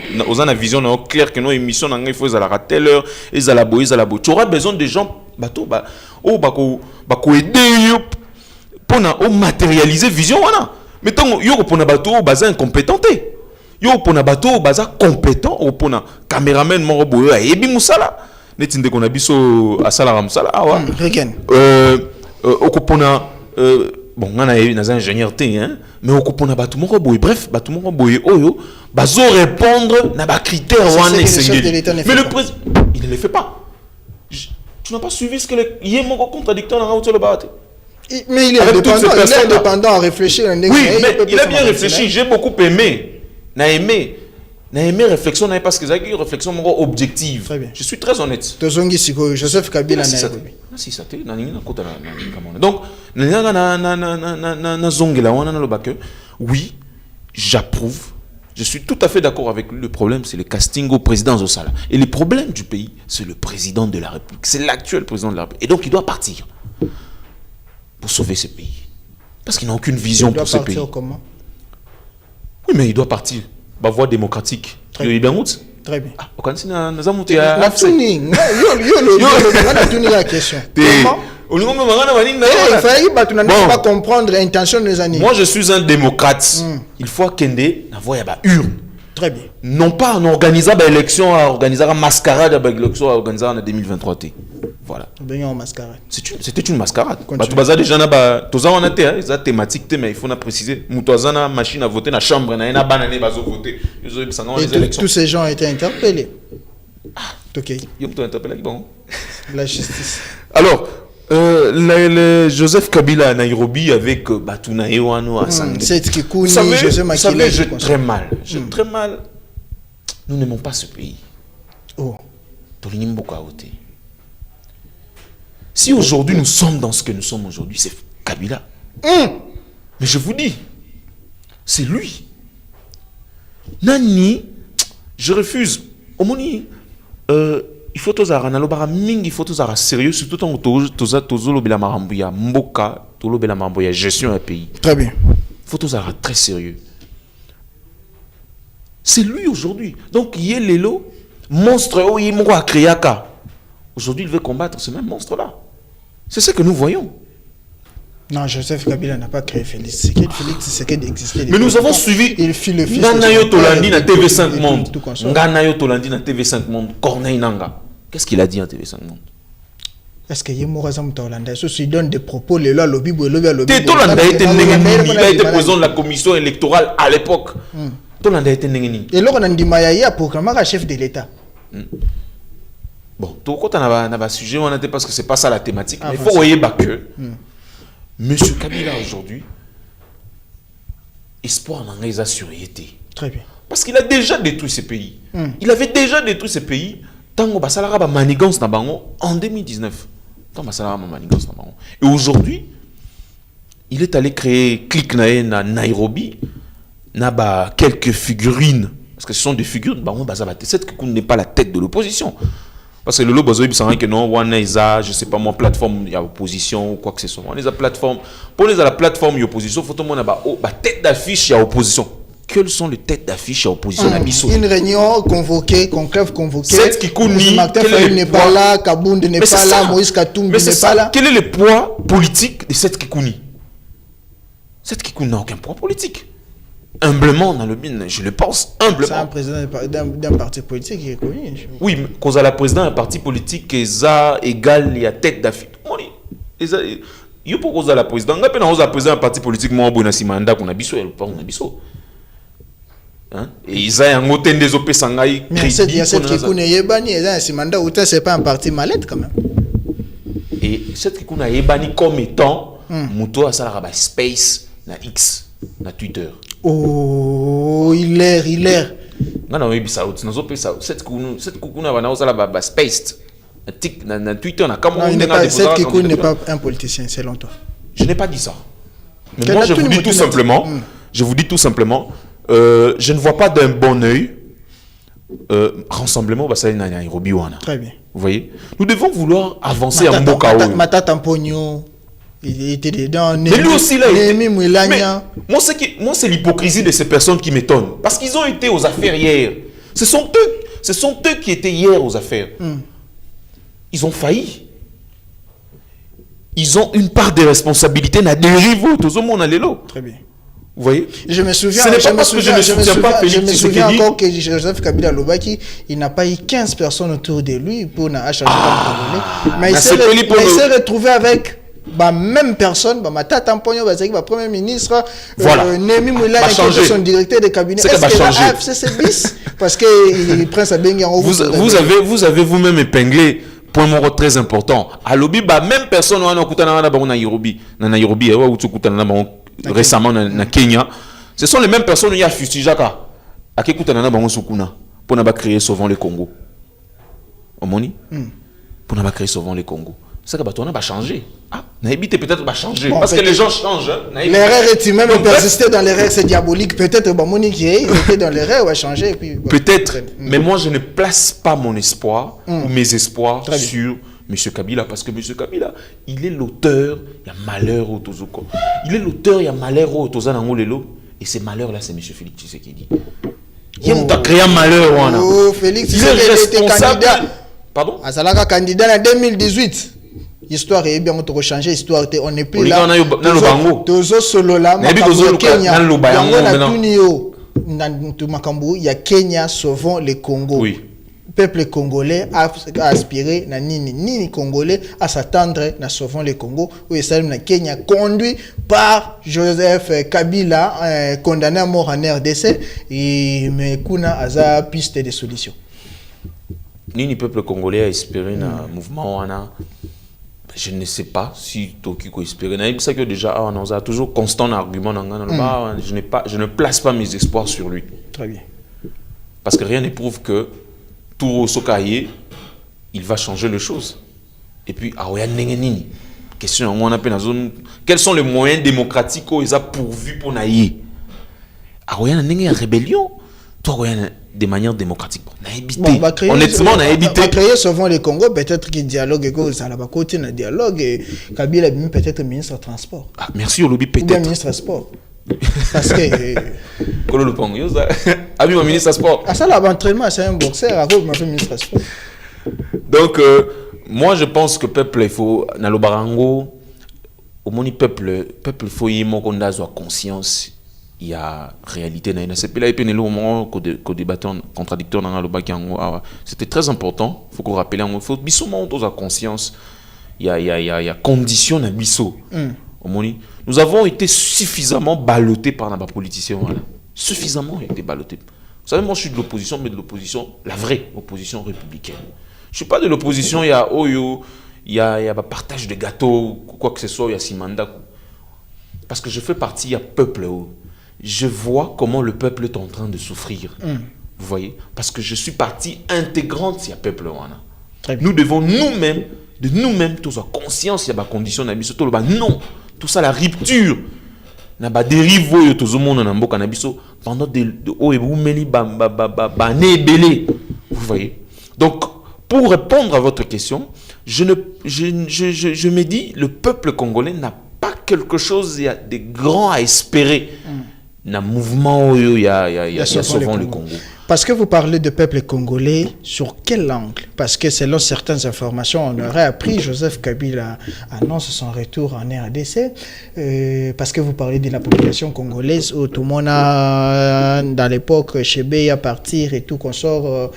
na claire que nos émissions na il faut à telle heure, ils à la boy. Tu auras besoin de gens bateau bako aider yo pour na matérialiser vision wana. Mais tant yo pour na bateau baza incompétenté. Yo pour na bateau baza compétent ou pour na caméraman mo boy ebi musala. Netinde qu'on a biso asala ramsala awa. Okopona bon on a un ingénieur T hein mais okopona batu moko boy bref batu moko boy oyo bazo répondre na ba critères wana mais le président il ne le fait pas. Tu n'as pas suivi ce que il y a mon contradicteur dans le bâtiment. Mais il est indépendant à réfléchir. Oui, mais il a bien réfléchi. J'ai beaucoup aimé. N'a aimé réflexion, parce que j'ai une réflexion objective. Très bien. Je suis très honnête. Joseph Kabila donc, oui, j'approuve. Je suis tout à fait d'accord avec lui. Le problème, c'est le casting au président Zosala. Et le problème du pays, c'est le président de la République. C'est l'actuel président de la République. Et donc, il doit partir pour sauver ce pays. Parce qu'il n'a aucune vision pour ce pays. Comment? Oui, mais il doit partir. Par voie démocratique. Très bien. Très bien. Moi, je suis un démocrate. Il faut qu'il y ait une urne. Très bien. Non pas en organisant une élection, en organisant une mascarade, en organisant en 2023. Voilà. C'était une mascarade. Les gens ont une thématique, mais il faut préciser. Il y a une machine à voter dans la chambre, il y a une banane à voter. Et tous ces gens ont été interpellés. Ok. La justice. Alors, Joseph Kabila à Nairobi avec Batuna Ewano à Sangé. Vous savez, j'ai très mal. J'ai très mal. Nous n'aimons pas ce pays. Si aujourd'hui nous sommes dans ce que nous sommes aujourd'hui, c'est Kabila. Mais je vous dis, c'est lui. Nani, je refuse. Omoni, il faut tous avoir il faut tous avoir sérieux, surtout quand tous la marambuya mboka, tous la marambuya gestion d'un pays. Très bien. Il faut tous avoir très sérieux. C'est lui aujourd'hui. Donc il y a l'élo monstre à Kriaka. Aujourd'hui, il veut combattre ce même monstre-là. C'est ce que nous voyons. Non, Joseph Kabila n'a pas créé Félix Tshisekedi. Félix Tshisekedi existait. Mais nous avons suivi Nganayo Tolandi na TV5 Monde. Nganayo Tolandi na TV5 Monde. Corneille Nanga. Qu'est-ce qu'il a dit en TV5 Monde? Est-ce qu'il y a un Tolanda? Si il donne des propos, le lobby, Tolanda il a été président de la commission électorale à l'époque. Tolanda était Nengeni. Et là, on a dit Mayaya pour un chef de l'État. Bon, tout le monde n'a pas sujet, parce que ce n'est pas ça la thématique. Mais il faut voir que Monsieur Kabila aujourd'hui, espoir n'a pas assuré. Très bien. Parce qu'il a déjà détruit ce pays. Il avait déjà détruit ce pays tant qu'il a manigance en 2019. Et aujourd'hui, il est allé créer Click à Nairobi, n'a quelques figurines. Parce que ce sont des figurines, cette qui n'est pas la tête de l'opposition. Parce que le lobo c'est que non, on a je sais pas moi plateforme il y a opposition ou quoi que ce soit. On a plateforme pour les à la plateforme il y a opposition, faut tout le monde a tête d'affiche il y a opposition. Quelles sont les têtes d'affiche à opposition Une réunion convoquée, conclave convoquée. Cette qui connaît Martin Fayulu n'est pas là, Kabound n'est pas là, Moïse Katumbi n'est pas là. Quel est le poids politique de cette Kikouni? Cette Kikouni n'a aucun poids politique. Humblement, dans le bien, je le pense, humblement. C'est un président d'un parti politique qui est connu. Oui, mais quand on a le président d'un parti politique qui est égal à tête d'affiche. Il y a pour cause de la président. On a le président d'un parti politique, moi, on a Simanda, on a biso, on a biso. Et ils ont un hôtel des OP Sangaï. Mais cette qui connaît Yébani, Simanda, c'est pas un parti malade quand même. Et cette qui connaît Yébani comme étant, Mouto a ça la space, na X, na Twitter. Oh, il est. Non, oui, ça, cette koukouna va naosa la spaced. Na Twitter, na Cameroun. Cette koukouna n'est pas un politicien, selon toi. Je n'ai pas dit ça. Mais moi, je vous dis tout simplement, je ne vois pas d'un bon œil rassemblement Basali na Nairobi wana. Très bien. Vous voyez, nous devons vouloir avancer en Mboka. Matata Mpogno. Il était dedans. Mais lui aussi, là, moi, c'est l'hypocrisie de ces personnes qui m'étonnent. Parce qu'ils ont été aux affaires hier. Ce sont eux qui étaient hier aux affaires. Ils ont failli. Ils ont une part de responsabilité. Très bien. Vous voyez? Je me souviens. Ce n'est pas parce que je ne soutiens pas Félix Tshisekedi. Je me souviens encore que Joseph Kabila Lobaki, il n'a pas eu 15 personnes autour de lui pour changer mais il s'est retrouvé avec la même personne, ma tante Amponio, le premier ministre, Némi Moulin, son directeur de cabinet. Est-ce que la FCC bis parce qu'il prend sa bengue en haut? Vous avez vous-même épinglé point mort très important. À lobby, même personne n'a Nairobi, récemment na Kenya. Ce sont les mêmes personnes qui ont fustigé à qui pour n'a pas créer souvent le Congo. Omoni pour n'a pas créer souvent le Congo. C'est que on va changer. Ah, Naïbité peut-être va changer parce que les gens changent. L'erreur est même persister dans l'erreur, c'est diabolique. Peut-être Bamoni qui était dans l'erreur va changer. Peut-être, mais moi je ne place pas mon espoir ou mes espoirs sur M. Kabila parce que M. Kabila, il est l'auteur, il y a malheur au Tozoko. Il est l'auteur, il y a malheur au Tozanangolelo et ces malheurs là c'est M. Félix Tshisekedi. Il a créé un malheur. Oh, Félix Tshisekedi était candidat. Pardon? Azalaka candidat en 2018. Histoire est bien on changer histoire on n'est plus là tozo solo là Kenya il y a Kenya sauvons le Congo. Oui. Peuple congolais a aspiré na nini congolais à s'attendre na sauvons le Congo où est na Kenya conduit par Joseph Kabila condamné à mort en RDC et mais kuna aza piste de solution. Nini peuple congolais a espéré na mouvement wana. Je ne sais pas si Tokiko espérait. C'est ça que déjà on a toujours constant argument je ne place pas mes espoirs sur lui. Très bien. Parce que rien ne prouve que Touro Sokaye il va changer les choses. Et puis question on appelle la zone quels sont les moyens démocratiques qu'ils ont pourvus pour naïe. Une rébellion. Toi de manière démocratique. Honnêtement, on a évité. Créer souvent le Congo, peut-être qu'il dialogue et que ça va côté un dialogue. Et Kabila peut-être ministre des Transports. Ah, merci au lobby peut-être. Ou bien ministre des Sports. Parce que. Kolo le Pongo, ami mon ministre des Sports. Ah ça là, l'entraînement, c'est un boxeur. Avant, ma ministre des Sports. Donc, moi je pense que peuple il faut dans le barango, au moni peuple il faut y avoir conscience. Il y a réalité dans ce pays là et puis le moment que débattant contradicteur dans le bagango c'était très important faut qu'on rappelle il faut biso monter à conscience il y a condition na biso nous avons été suffisamment ballottés par les politiciens voilà suffisamment été ballottés. Vous savez moi je suis de l'opposition mais de l'opposition la vraie opposition républicaine. Je suis pas de l'opposition il y a partage de gâteaux quoi que ce soit il y a Simanda parce que je fais partie il y a peuple je vois comment le peuple est en train de souffrir. Vous voyez? Parce que je suis partie intégrante il y a peuple. Nous devons nous-mêmes, de nous-mêmes, tous avoir conscience, il y a des conditions, non, tout ça, la rupture, il y a des dérives, tout le monde en a pendant vous voyez? Donc, pour répondre à votre question, je me dis, le peuple congolais n'a pas quelque chose, il y a des grands à espérer. Dans le mouvement il y a souvent le Congo. Parce que vous parlez de peuple congolais, sur quel angle? Parce que selon certaines informations, on aurait appris Joseph Kabila annonce son retour en RDC. Parce que vous parlez de la population congolaise, où tout le monde a, dans l'époque, Chébé à partir et tout qu'on sort,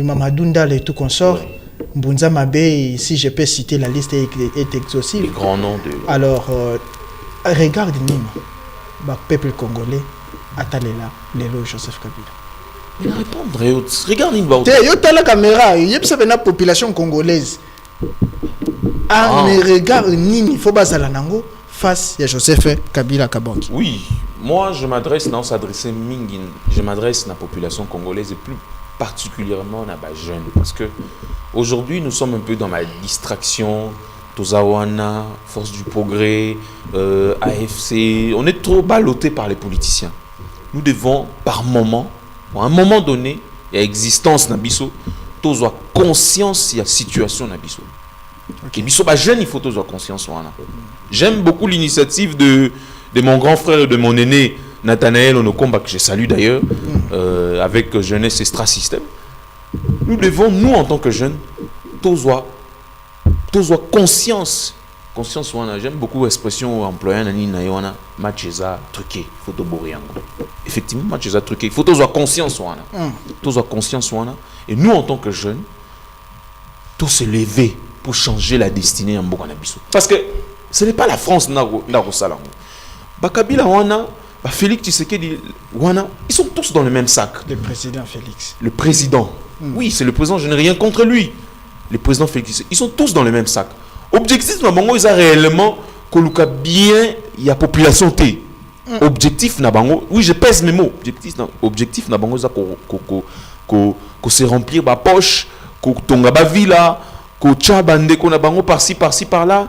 Mamadou Ndal et tout qu'on sort. Mbunza Mabé, si je peux citer la liste est exhaustive. Les grands noms de... Alors, regarde Nima, le peuple congolais, Atalela, Lelo Joseph Kabila. Mais répondre, regarde Nima. Tu as la caméra, il y a une population congolaise. Mais regarde Nima, il faut baser la nango face à Joseph Kabila Kabangi. Oui, moi je m'adresse je m'adresse à la population congolaise et plus particulièrement à la jeune parce que aujourd'hui nous sommes un peu dans la distraction. Tozawana, Force du Progrès, AFC, on est trop ballottés par les politiciens. Nous devons, par moment, à un moment donné, il y a existence dans Bisso, tous conscience il y a situation dans Bisso. Et Bisso, jeune, il faut tous conscience. J'aime beaucoup l'initiative de mon grand frère et de mon aîné, Nathanaël Onokomba, que je salue d'ailleurs, avec Jeunesse Extra Système. Nous devons, nous en tant que jeunes, tous conscience j'aime beaucoup l'expression employée nani na yona macheza truqué photo boriango effectivement macheza truqué il faut tous avoir conscience et nous en tant que jeunes tous se lever pour changer la destinée en Bokana Bissau parce que ce n'est pas la France na Rosalango Bakabila wana Félix Tshisekedi wana ils sont tous dans le même sac le président Félix le président Oui, c'est le président, je n'ai rien contre lui. Les présidents Félix, ils sont tous dans le même sac. Objectif, normalement, ils ont réellement que bien, il y a population T. Objectif, oui, je pèse mes mots. Objectif, qu'on se remplir ma poche, qu'on tonga ba villa, qu'on tchabande, qu'on a bango par-ci, par-là,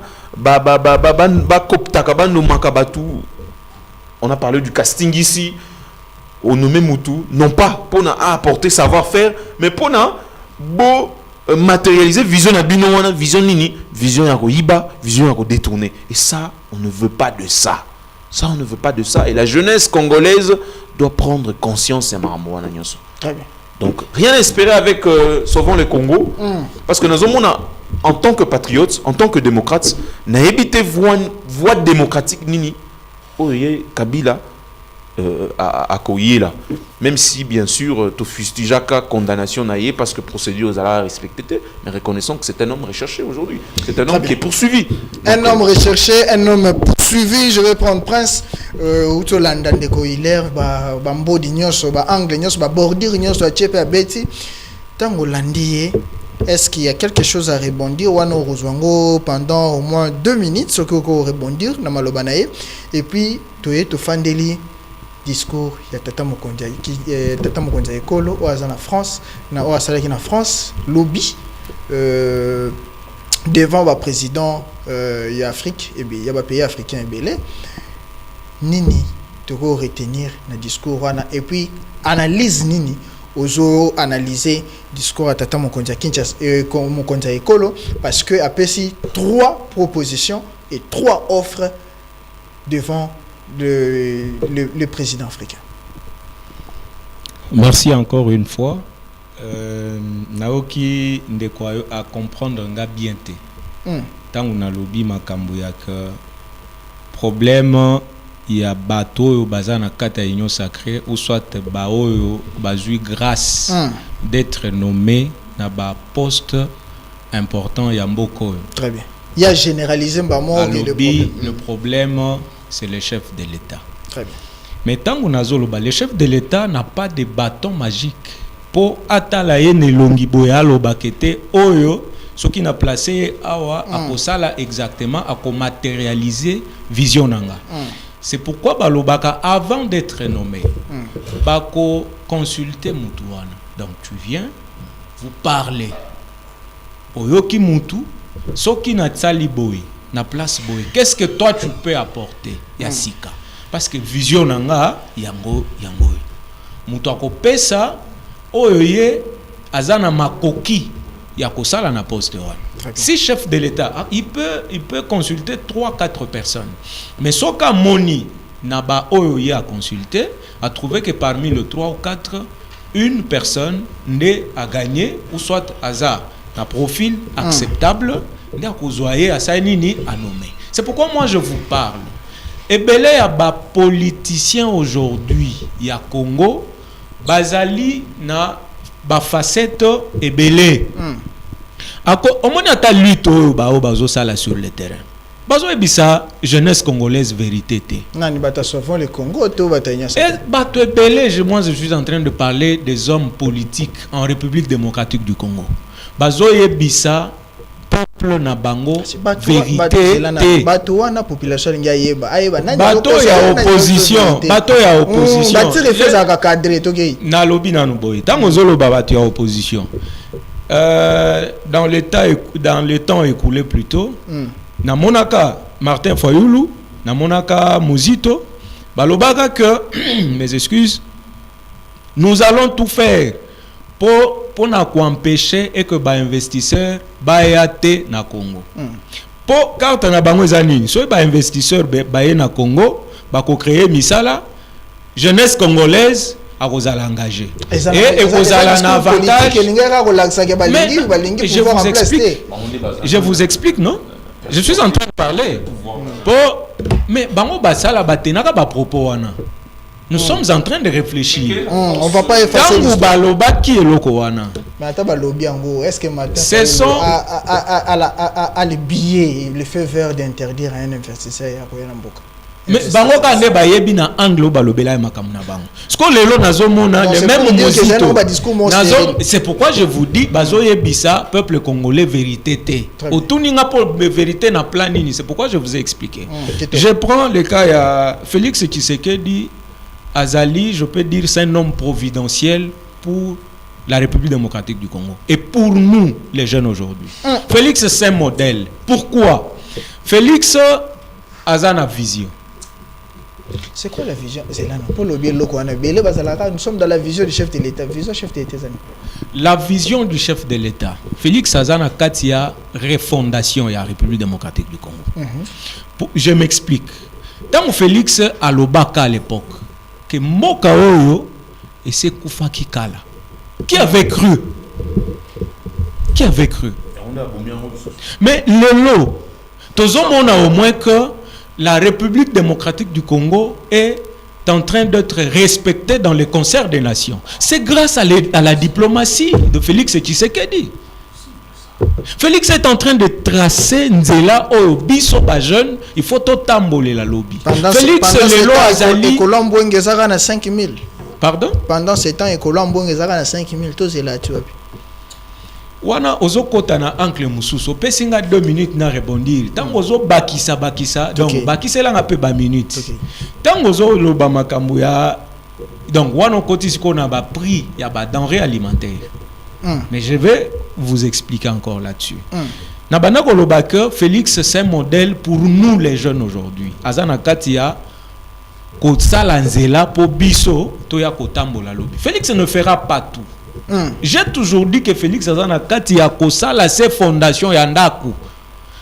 on a parlé du casting ici, on nommé Moutou, non pas pour apporter savoir-faire, mais pour matérialiser vision à binoana, vision nini, vision à Iba, vision à détourner. Et ça, on ne veut pas de ça. Ça, on ne veut pas de ça. Et la jeunesse congolaise doit prendre conscience de Maramouana Nyonso. Très bien. Donc, rien à espérer avec Sauvons le Congo. Parce que nous avons, en tant que patriotes, en tant que démocrates, n'a évité voie démocratique nini. Oye, Kabila, à Koyela. Même si, bien sûr, tu fustigaka condamnation naïe parce que procédure aux à respecter, mais reconnaissons que c'est un homme recherché aujourd'hui. C'est un homme qui est poursuivi. Un homme recherché, un homme poursuivi. Je vais prendre Prince. Outo Landan de Koyler, Bambo d'Ignos, Angle Ignos, Bordir Ignos, Tchepe à Betty. Tango Landier, est-ce qu'il y a quelque chose à rebondir? Wano Rozwango pendant au moins 2 minutes, ce que vous rebondir, Namalobanae. Et puis, tu Fandeli. Discours ya Tata Mokonza Ekolo au en France na au salaki na France lobby devant le président ya Afrique et bien il y a pays africain et belé nini tu peux retenir na discours wana et puis analyse nini ozo analyser discours à Tata Mokonza Kinshasa Mokonza Ekolo parce que après si 3 propositions et 3 offres devant le président africain. Merci encore une fois. Naoki ndekwayo à comprendre nga bien te. Tant on a lobby makambo ya que problème il y a bateau au bazana kata union sacrée ou soit baoyo bazui grâce d'être nommé na ba poste important ya mboko. Très bien. Il y a généralisé le problème c'est le chef de l'État. Très bien. Mais tant qu'on a zoloba, le chef de l'État n'a pas de bâton magique pour atalaye ne longi boya lobakete oyo ce qui n'a placé awa à posala exactement à matérialiser vision nanga. C'est pourquoi balobaka avant d'être nommé bako consulter mutuana. Donc tu viens, vous parlez. Oyo ki mutu, so ki na tsali boy. Na place boy. Qu'est-ce que toi tu peux apporter Yasika? Parce que vision nanga yango. Mutu akopesa oyoye azana makoki yakosala na poste one. Si chef de l'État, il peut consulter 3-4 personnes. Mais soka moni naba oyoye a consulter, a trouvé que parmi les 3 ou 4 une personne n'est à gagner ou soit hasard un profil acceptable. C'est pourquoi moi je vous parle. Et belé y a ba politicien aujourd'hui, il y a Congo, bazali na ba facette et belé. Au moins ta lutte ba bazo sala sur le terrain. Bazo ebisa jeunesse congolaise vérité té. Nani bata sauvons le Congo to batanya ça. Et bato belé, moi je suis en train de parler des hommes politiques en République démocratique du Congo. Bazo ebisa peuple na bango vérité bato wana population nga yeba ayeba nani bato ya opposition bati refeza ka cadrer to gay na lobi na nuboy tango zolo bato ya opposition dans le temps écoulé plutôt na monaka Martin Fayoulou na monaka Muzito balobaka que mes excuses nous allons tout faire pour empêcher et que les investisseurs baillent na Congo. Pour quand on a bango zanini, so les investisseurs baillent na Congo, bako créer misala jeunesse congolaise à Rosala engagé. Et Rosala un avantage. Je vous explique non? Je suis en train de parler. Mais bango basala batenaka ba propos wana. Nous sommes en train de réfléchir. On va pas effacer l'histoire. Qui est lokowana? Est-ce que maintenant à les billets, le feu vert d'interdire à un investisseur à Koyanamboka? mais bango kande bayebi na anglo balobela makamuna bango ce que lelo nazomona le même mozito c'est pourquoi je vous dis bazoyebisa peuple congolais vérité té otuninga pour vérité na plan nini c'est pourquoi je vous ai expliqué je prends le cas ya Félix Tshisekedi Azali je peux dire c'est un homme providentiel pour la République démocratique du Congo et pour nous les jeunes aujourd'hui. Félix c'est un modèle. Pourquoi? Félix a une vision. C'est quoi la vision? C'est là pour le bien nous sommes dans la vision du chef de l'État. Vision chef de l'État. La vision du chef de l'État. Félix Azana Katia refondation de la République démocratique du Congo. Je m'explique. Tant Félix à l'Obaka à l'époque que Moka Oyo et c'est Koufa Kikala. Qui avait cru? Qui avait cru? Mais le lot, tous on a au moins que la République démocratique du Congo est en train d'être respectée dans le concert des nations. C'est grâce à la diplomatie de Félix Tshisekedi. Félix est en train de tracer Nzela au biso ba jeune, il faut tout tamboler la lobby. Félix le lot Azali Colombo ngezaka na 5000. Pardon? Pendant ce temps, Colombo ngezaka na 5000 tous là tu vois. Wana ozo kota na angle mususu pesinga 2 minutes na rebondir tango ozo bakisa donc bakisa la ngape ba minutes tango ozo loba makambo ya donc wana koti siko na ba prix ya ba denrées alimentaires mais je vais vous expliquer encore là-dessus na bana ko loba que Félix c'est un modèle pour nous les jeunes aujourd'hui azana katia ko sala nzela po biso to ya kotambola lobi Félix ne fera pas tout. J'ai toujours dit que Félix Azana Kati a kosala ses fondations ya ndaku.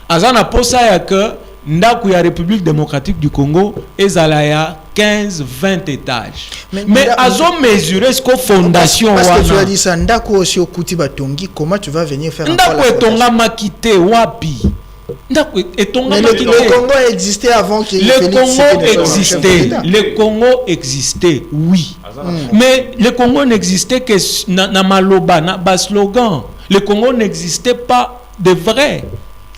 Azana posa ya que ndaku ya République démocratique du Congo ezala ya 15-20 étages. Mais azo mesurer ce que fondation parce que tu as dit ça ndaku aussi au kuti batongi comment tu vas venir faire ndaku etonga makite wapi? Mais le Congo existait avant qu'il Le Congo existait, oui. Mais le Congo n'existait que na maloba, na bas slogan. Le Congo n'existait pas de vrai.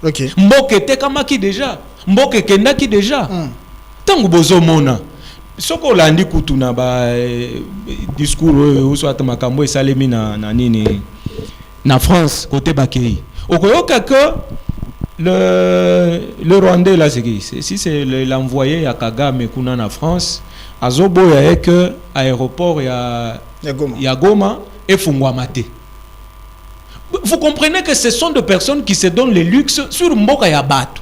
Ok. Mboke te kamaki déjà. Mboke kendaki déjà. Tango bozomona. Soko landi kutuna ba discours ou soit makambo esalemi na nini na France côté Bakei. Okoyoka que le Rwandais là si c'est l'envoyé à Kagame kuna na France azobo ya que aéroport ya Goma et Fungwamate. Vous comprenez que ce sont des personnes qui se donnent le luxe sur mboka ya bato.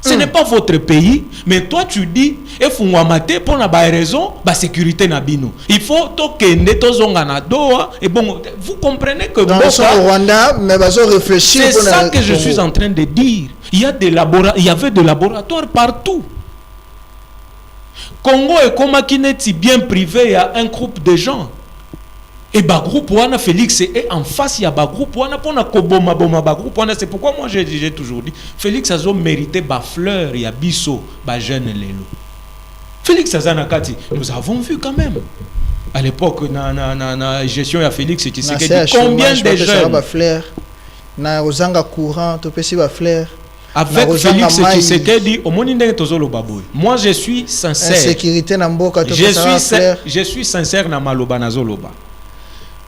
Ce n'est pas votre pays, mais toi tu dis et Fungwamate pour na ba raison ba sécurité na bino. Il faut tokende tozonga na doa et bon vous comprenez que dans le Rwanda mais bazo réfléchir. C'est ça que je suis en train de dire. Il y a il y avait des laboratoires partout. Congo et Komakineti bien privé, il y a un groupe de gens. Et bah groupe wana Félix est en face, il y a bah groupe wana pour na koboma boma bah groupe wana c'est pourquoi moi j'ai toujours dit Félix a mérité bah fleur il y a biso bah jeune lelo. Félix Azanakati nous avons vu quand même à l'époque na gestion ya Félix et Tshisekedi combien de jeunes bah fleur na ozanga courant to pesi bah fleur. Avec Félix Tshisekedi au moni ndenge tozolo baboy. Moi je suis sincère. Insécurité na mboka to je suis sincère na maloba na zoloba.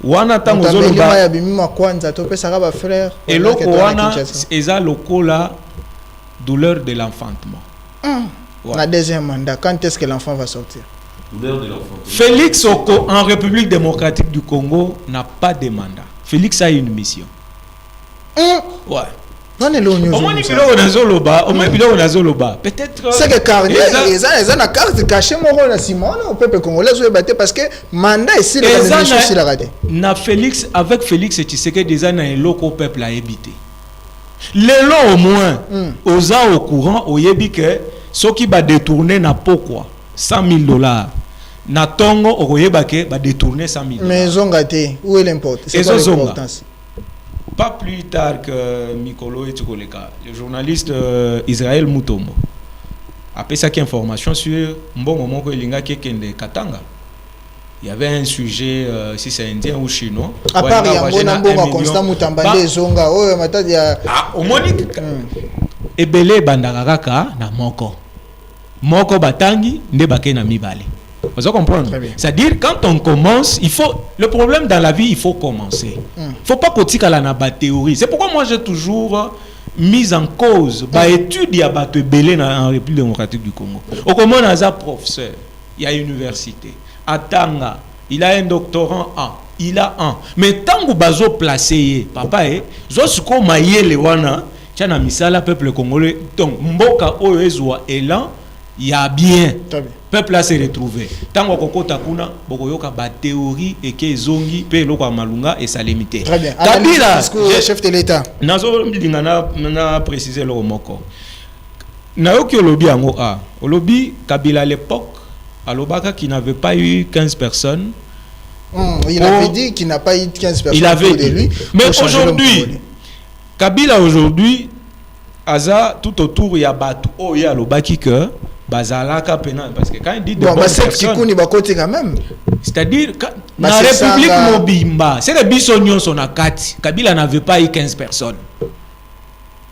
Wana tango zoloba ya bimima kwanza to pesa ba frère. Et loko wana eza lokola douleur de l'enfantement. La deuxième mandat quand est-ce que l'enfant va sortir? Douleur de l'enfantement. Félix Oko en République démocratique du Congo n'a pas de mandat. Félix a une mission. Ouais. Peut-être c'est que carnet ils ont carte cachée mon na Simon au peuple congolais parce que mandat ici la raté. Na Félix avec Félix et Tshisekedi déjà na eloko peuple a habité. Lelo au moins oza au courant au yebi que ceux qui va détourner na pourquoi $100,000 na tongo okoyeba ke ba détourner $100,000. Mais ils ont gâté où est l'importance? C'est quoi l'importance? Pas plus tard que Mikolo et Tsukoleka, le journaliste Israël Mutombo a fait sa information sur Mbongo Ilinga Kekende Katanga. Il y avait un sujet, si c'est indien ou chinois. À part il y a un bon constant Mutambande Zonga, oh matadi ya au Monique Ebele Bandaraka na Moko. moko batangi nde bakena mibale. Vous comprenez? C'est-à-dire quand on commence, il faut le problème dans la vie, il faut commencer. Il faut pas continuer à la théorie. C'est pourquoi moi j'ai toujours mis en cause étude ya bato belé en République démocratique du Congo. Au Congo on a un professeur, il y a une université. Atanga, il a un doctorant en il a un. Mais tant que bazo placé, papa zosuko mayele wana, tchana misala peuple congolais. Donc mboka oezwa elan, il y a bien. Peuple là s'est retrouvé. Tant que kokota kuna, bokoyoka ba théorie et que zongi pe loko malunga et ça limité. Très bien. Kabila, chef de l'État. Nazo na préciser le moko. Nayoki olobi yango a. Olobi Kabila à l'époque, alobaka qui n'avait pas eu 15 personnes. Il avait dit qu'il n'a pas eu 15 personnes. Il avait dit. Lui, mais aujourd'hui, Kabila aujourd'hui, Aza tout autour il y a Batu. Oh il y a l'obaki que Bazalaka pénal parce que quand il dit de bonnes personnes, c'est-à-dire la République Mobimba, c'est que Bissonion son akati, Kabila n'avait pas eu 15 personnes.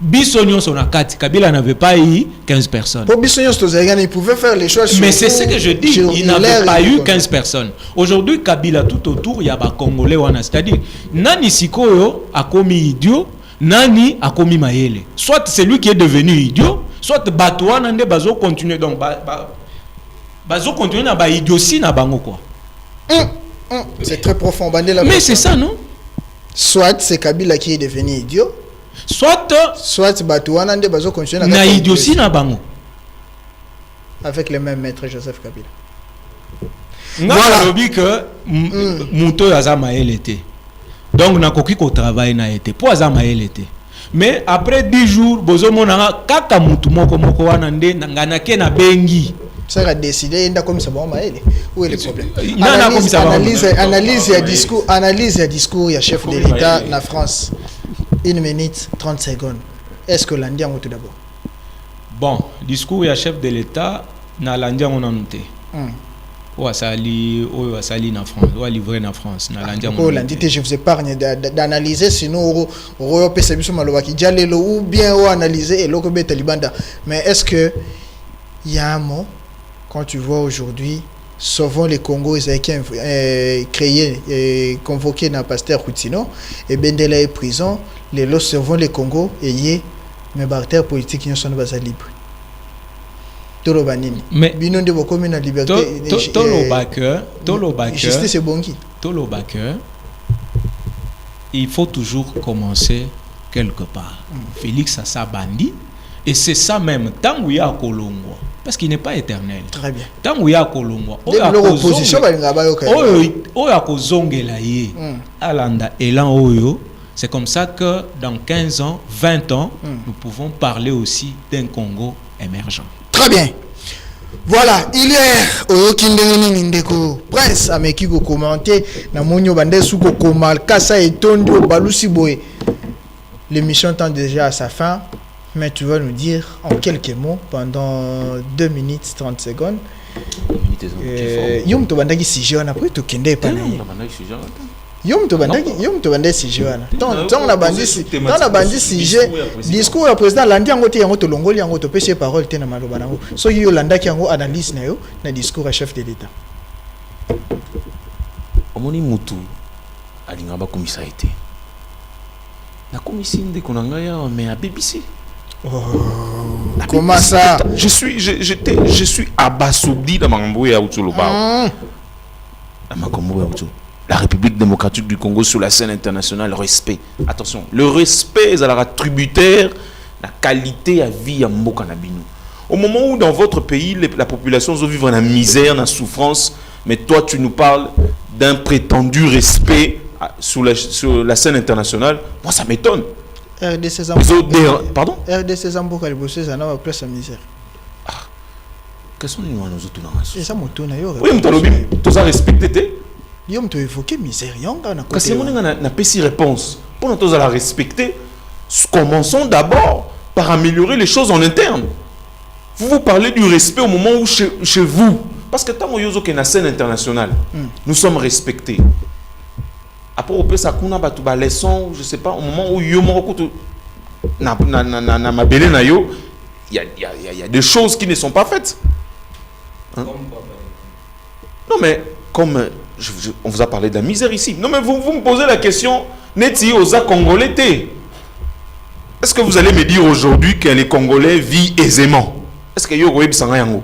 Bissonion son akati, Kabila n'avait pas eu 15 personnes. Pour Bissonion il pouvait faire les choix. Mais c'est ce que je dis, il n'avait pas eu 15 personnes. Aujourd'hui Kabila tout autour il y a ba Congolais wana, c'est-à-dire nani sikoyo a commis idiot, nani a commis mayele. Soit c'est lui qui est devenu idiot, soit batouana nde bazo continuer donc bazo continuer na ba idiotie na bango quoi. C'est très profond. Mais c'est ça non? Soit c'est Kabila qui est devenu idiot, soit batouana nde bazo continuer na idiotie na bango. Avec le même maître Joseph Kabila. Voilà lobi que muto azama était. Donc na koki ko travail na été. Pour azama était. Mais après 10 jours, bozo monanga kaka mutu moko wana nde nganake na bengi. Ça a décidé nda comme ça bon maele. Où est le problème? Analyse ya discours ya chef de l'État na France. 1 minute 30 secondes. Est-ce que l'andi en tout d'abord? Bon, discours ya chef de l'État na l'andi on a noté. Sali en France, ou livré en France. Je vous épargne d'analyser, sinon ou bien analyser et l'autre Talibanda. Mais est-ce que il y a un mot quand tu vois aujourd'hui, souvent les Congo ils ont créé et convoqué dans Pasteur Koutino et Bendela est prison, les lots souvent les Congo et mais barrières politiques qui sont pas libres. Mais binon de beaucoup na liberté justice c'est bon qui il faut toujours commencer quelque part. Félix a sa bandit et c'est ça même tant où il y a Kolongo parce qu'il n'est pas éternel. Très bien. Tant où il y a Kolongo l'opposition oya kozongela ye alanda elan oyo. C'est comme ça que dans 15 ans, 20 ans, nous pouvons parler aussi d'un Congo émergent. Très bien. Voilà, il est au Kindeni Ndeko. Prince ameki ko commenter na monyo bande su ko komal kasa etondi o balusi boy. L'émission tend déjà à sa fin, mais tu vas nous dire en quelques mots pendant 2 minutes 30 secondes. Yom to bandaki sujet on après to kende pa na. Yom to bandaki sujet wana. Tant na bandi sujet discours ya président landi yango te yango to longoli yango to pese parole te na maloba nango. So yo landaki yango analyse na yo na discours à chef de l'État. Omoni mutu alinga ba komisa été. La commission de Konangaya mais à BBC. Comment ça? Je suis abasourdi dans Mamboya ya Utuluba. La République démocratique du Congo sur la scène internationale, respect. Attention, le respect est à la tributaire, la qualité à vie à Mokanabino. Au moment où dans votre pays, la population va vivre dans la misère, dans la souffrance, mais toi tu nous parles d'un prétendu respect sur la scène internationale, moi ça m'étonne. RDC pardon? RDC Zambo Kalibosé, ça n'a pas de misère. Quels sont les noms nous autres dans ça motona yo. Oui, tu as respecté. Yo me évoqué misère yanga na parce que mon n'a pas si réponse. Pour nous la respecter, commençons d'abord par améliorer les choses en interne. Vous parlez du respect au moment où chez vous, parce que tant que que na scène internationale, nous sommes respectés. Après on peut ça kuna batu ba leçon, je sais pas au moment où yo moko na mabele na yo, il y a des choses qui ne sont pas faites. Hein? Non, mais comme on vous a parlé de la misère ici. Non, mais vous me posez la question, Neti Oza Congolais. Est-ce que vous allez me dire aujourd'hui que les Congolais vivent aisément? Est-ce que vous avez dit yango?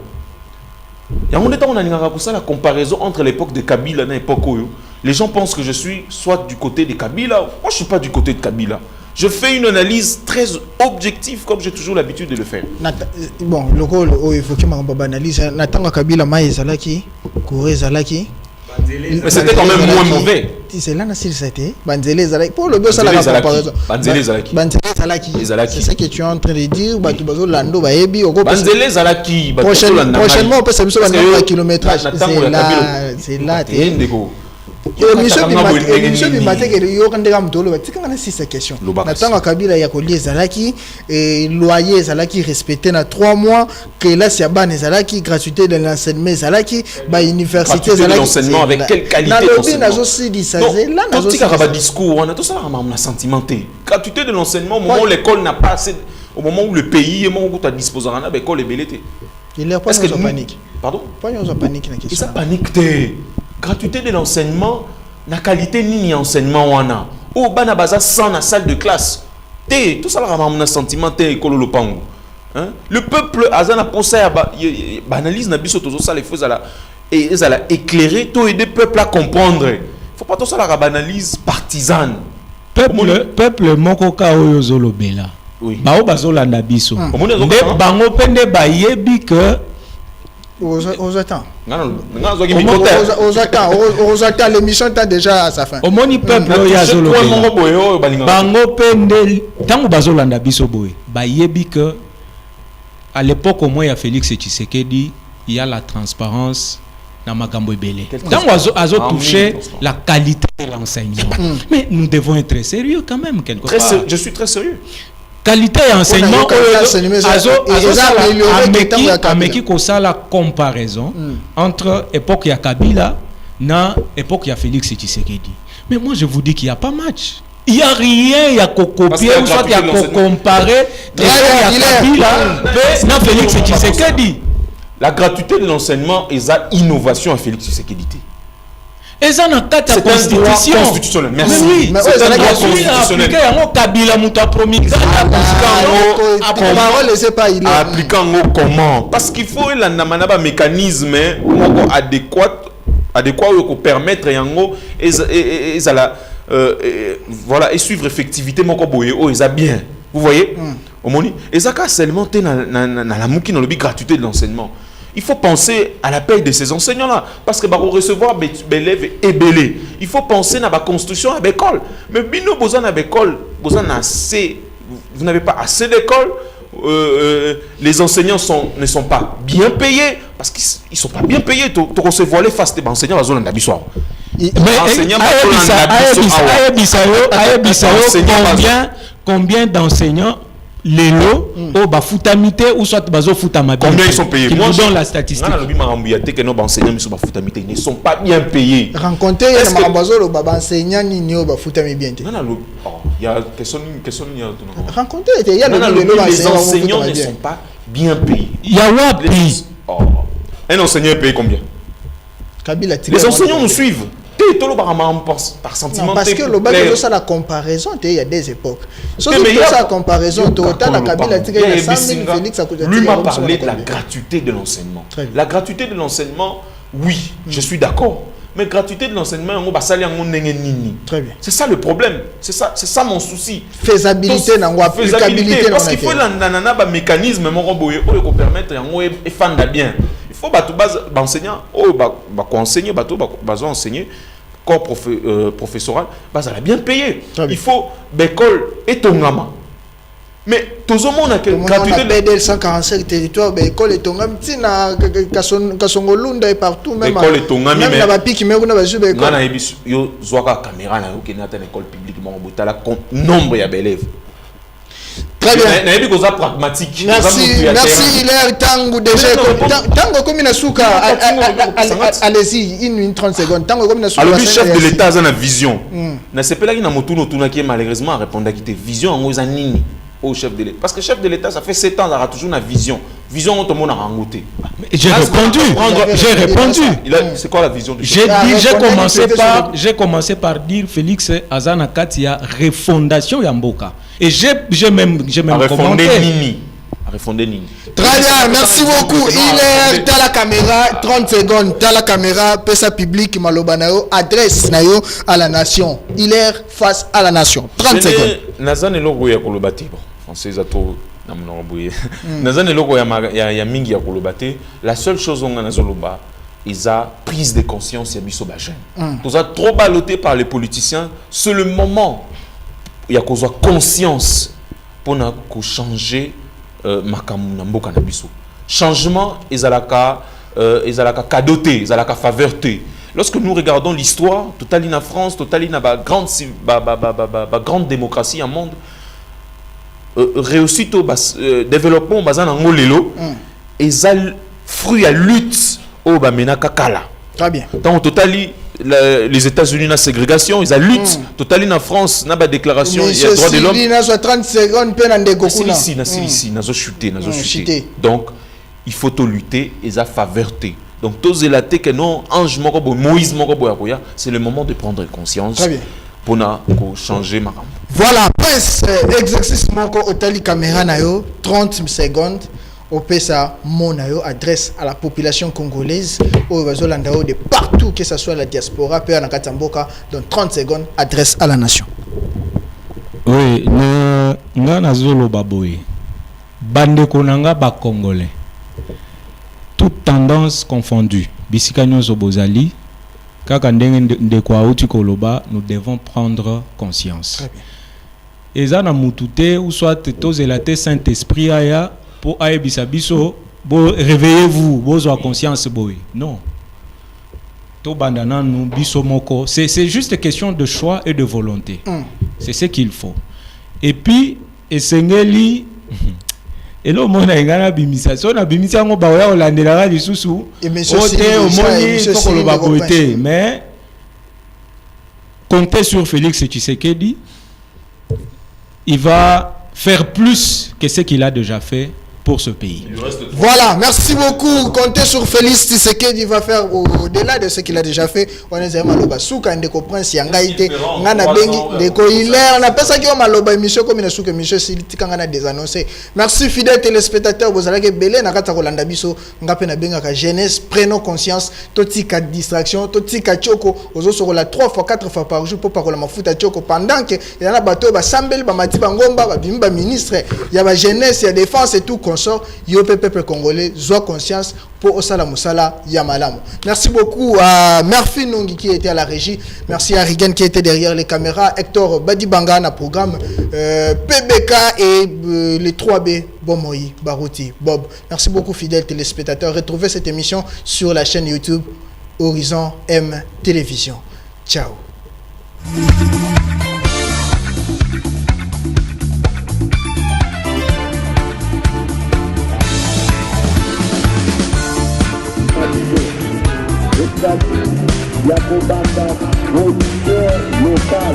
Il y a un temps on a la comparaison entre l'époque de Kabila et l'époque où les gens pensent que je suis soit du côté de Kabila. Moi, je ne suis pas du côté de Kabila. Je fais une analyse très objective comme j'ai toujours l'habitude de le faire. Bon, le rôle où il faut qu'il m'en analyse. Nathan Kabila Maï Zalaki, Kouré Zalaki. Mais c'était quand même moins mauvais. C'est là que c'était. Banzele Zalaki. Pour le boss, ça la comparaison. Banzele Zalaki. Banzele Zalaki. C'est ça que tu es en train de dire. Batubazo Lando Baebi. Banzele Zalaki. Prochainement, on peut s'amuser à kilométrage. C'est là. Monsieur Bimate que yo kandeka mtolo batikanga si cette question. Natanga Kabila ya kolie Zalaki et loyer Zalaki respecté na 3 mois que là c'est ban Zalaki gratuité de l'enseignement Zalaki ba université Zalaki l'enseignement avec quelle qualité d'enseignement. Nazo si dit ça là nazo si ka discours on a tout ça na sentimenté. Gratuité de l'enseignement au moment où l'école n'a pas assez au moment où le pays est moment où tu as disposé à l'école est bellété. Il est pas en panique. Pardon? Pas en panique la question. Ça panique gratuité de l'enseignement, la qualité ni enseignement wana. Ou bana baza sans la salle de classe. Tout ça là ramène sentiment école le pango. Hein? Le peuple azana pensé banalise na biso tozo ça les feux ala et ils alla éclairer tout aider peuple à comprendre. Faut pas tout ça la banalise partisane. Peuple moko ka oyo zolobela. Oui. Ba o bazolanda biso. Nde bango pende ba yebi que aux attend. Aux attend, l'émission est déjà à sa fin. Au moni peuple ya zolo. Bango pende tango bazolanda biso boy. Ba yebi que à l'époque au moins il y a Félix Tshisekedi, il y a la transparence dans makambo ebele. Tango azo toucher la qualité de l'enseignement. Mais nous devons être sérieux quand même quelque part. Je suis très sérieux. Qualité d'enseignement ameki kosa la comparaison entre époque ya Kabila na époque ya Félix Tshisekedi. Mais moi je vous dis qu'il y a pas match. Il y a rien, il y a copier ou soit il y a comparer Kabila na Félix Tshisekedi. La gratuité de l'enseignement est une innovation à Félix Tshisekedi. Et ça n'a qu'à ta constitution. Constitutionnelle. Merci. Mais oui, c'est un droit constitutionnel. Kabila muta promulgué. Appliquant comment? Parce qu'il faut un mécanisme adéquat pour permettre voilà et suivre effectivité moko boye o eza bien. Vous voyez? Et ça seulement la mouki dans le but gratuité de l'enseignement. Il faut penser à la paye de ces enseignants-là. Parce que pour recevoir des élèves et belés, il faut penser à la construction à l'école. Mais bino besoin à l'école, vous n'avez pas assez d'école. Les enseignants ne sont pas bien payés. Parce qu'ils ne sont pas bien payés. Tu recevoir les faces des enseignants à la zone d'Abissoir. Combien d'enseignants les lots au bafutamité ou soit bazo futamabé. Combien ils sont payés? Moi je donne la statistique. Ils ne sont pas bien payés. Rencontrer les enseignants ni au bafutami bien. Il y a question rencontrer il y a les enseignants ne sont pas bien payés. Il y a wapi. Un enseignant est payé combien? Les enseignants nous suivent. Par sentiment. Non, parce que le bac de ça la comparaison, il y a des époques. Sauf que ça comparaison, total la Kabila il y a 100 000 Félix à côté. Lui m'a parlé de la gratuité de l'enseignement. La gratuité de l'enseignement, oui, je suis d'accord. Mais gratuité de l'enseignement, on va salir en nini. Très bien. C'est ça le problème. C'est ça mon souci. Faisabilité, applicabilité. Parce qu'il faut un mécanisme pour permettre de faire bien. Il faut que enseignants enseigner, enseigner, corps professoral, ça a bien payé. Il faut l'école et ton gamin. Mais tout le monde a quelle gratuité de 145 territoires, l'école est ton gamin. Kasongolunda et partout, même l'école est ton gamin. Même la pique, mais on a vu l'école. On a vu la caméra dans l'école publique, nombre d'élèves. Très bien. Pragmatique. Merci, Hilaire Tango déjà. Tango comme une souka. Allez-y, 1 minute 30 secondes. Tango comme une souka. Alors, le chef de l'État a une vision. Na sepela qui na motuno tuna qui malheureusement répondre à qui vision en osa nini. au chef de l'État. Parce que le chef de l'État, ça fait 7 ans, il a toujours une vision. Vision, tout le monde a rengoté. J'ai répondu. C'est quoi la vision du chef? J'ai commencé par dire Félix Azana Katia, refondation Yamboka. Et j'ai même commenté. Refonder Nini. Très bien, merci beaucoup. Il est dans la caméra, 30 secondes, dans la caméra, pesa public, Malobanayo, adresse Nayo à la nation. Il est face à la nation. 30 secondes. Nazan est logo ya kolobati. Français zato na mnoboye. Nazan est logo ya mingi ya kolobati. La seule chose on a nazoloba, ils a prise de conscience ya biso ba jeune. Tout ça trop ballotté par les politiciens, c'est le moment il y a qu'on soit conscience pour na ko changer makamu na mboka na biso. Changement ezalaka cadoté, ezalaka faveurté. Lorsque nous regardons l'histoire, totalina France, totalina grande démocratie en monde, réussite au développement bazan en ngolelo, ezal fruit à lutte au bamena kakala. Très bien. Dans totali les États-Unis na ségrégation, ils a lutte totalina France na ba déclaration il y a droit de l'homme. Mais 30 secondes pe na ndekokuna. Ici na zo chuter. Donc il faut tout lutter et ça faveurté. Donc tous élaté que non ange moko bo Moïse moko bo yakoya, c'est le moment de prendre conscience. Très bien. Pour changer ma rampe. Voilà, presse exercice moko otali caméra nayo 30 secondes au pesa monayo adresse à la population congolaise au bazolandao de partout que ce soit la diaspora pe na katamboka dans 30 secondes adresse à la nation. Oui, nga nazolo baboye. Bande konanga ba congolais. Toute tendance confondue. Bisika nyonso bozali kaka ndenge ndeko auti koloba, nous devons prendre conscience. Et ça na mutute ou soit tozelate Saint-Esprit aya pour aebisa biso bo réveillez-vous, bozo conscience boy. Non. To bandana nous biso moko, c'est juste question de choix et de volonté. C'est ce qu'il faut. Et puis esengeli elo mona ngana bimisa so na bimisa ngo ba ya olandela lisusu ote omoni foko lo baboité mais comptez sur Félix Tshisekedi, il va faire plus que ce qu'il a déjà fait pour ce pays. Voilà, merci beaucoup. Comptez sur Félix Tshisekedi, il va faire au-delà de ce qu'il a déjà fait. On est maloba souka ndeko prince yangaite ngana bengi ndeko hilaire on appelle ça que maloba émission comme une souka émission siliti ngana désannoncé. Merci fidèles téléspectateurs bozalaki belé na kata kolanda biso ngape na benga ka jeunesse prenons conscience totika distraction totika choko ozo sorola 3 fois 4 fois par jour pour parola mafuta choko pendant que il y a bato ba sambel ba mati bangomba ba bimba ministre il y a ba jeunesse il y a défense et tout sort yo peuple congolais soit conscience pour osala musala ya malamu. Merci beaucoup à Murphy Nongi qui était à la régie, merci à Rigen qui était derrière les caméras, Hector Badibanga na programme, PBK et les 3B Bomoyi Barouti Bob. Merci beaucoup fidèles téléspectateurs. Retrouvez cette émission sur la chaîne YouTube Horizon M Télévision. Ciao. Yakobanda, producteur local.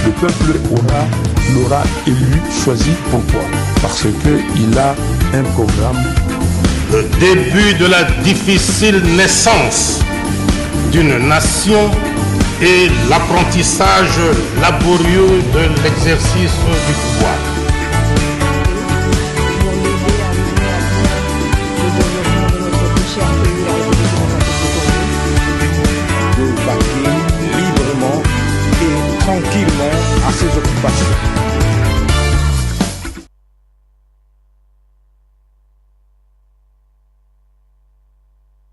Le peuple l'aura élu, choisi. Pourquoi? Parce qu'il a un programme. Le début de la difficile naissance d'une nation et l'apprentissage laborieux de l'exercice du pouvoir. Librement et tranquillement à ses occupations.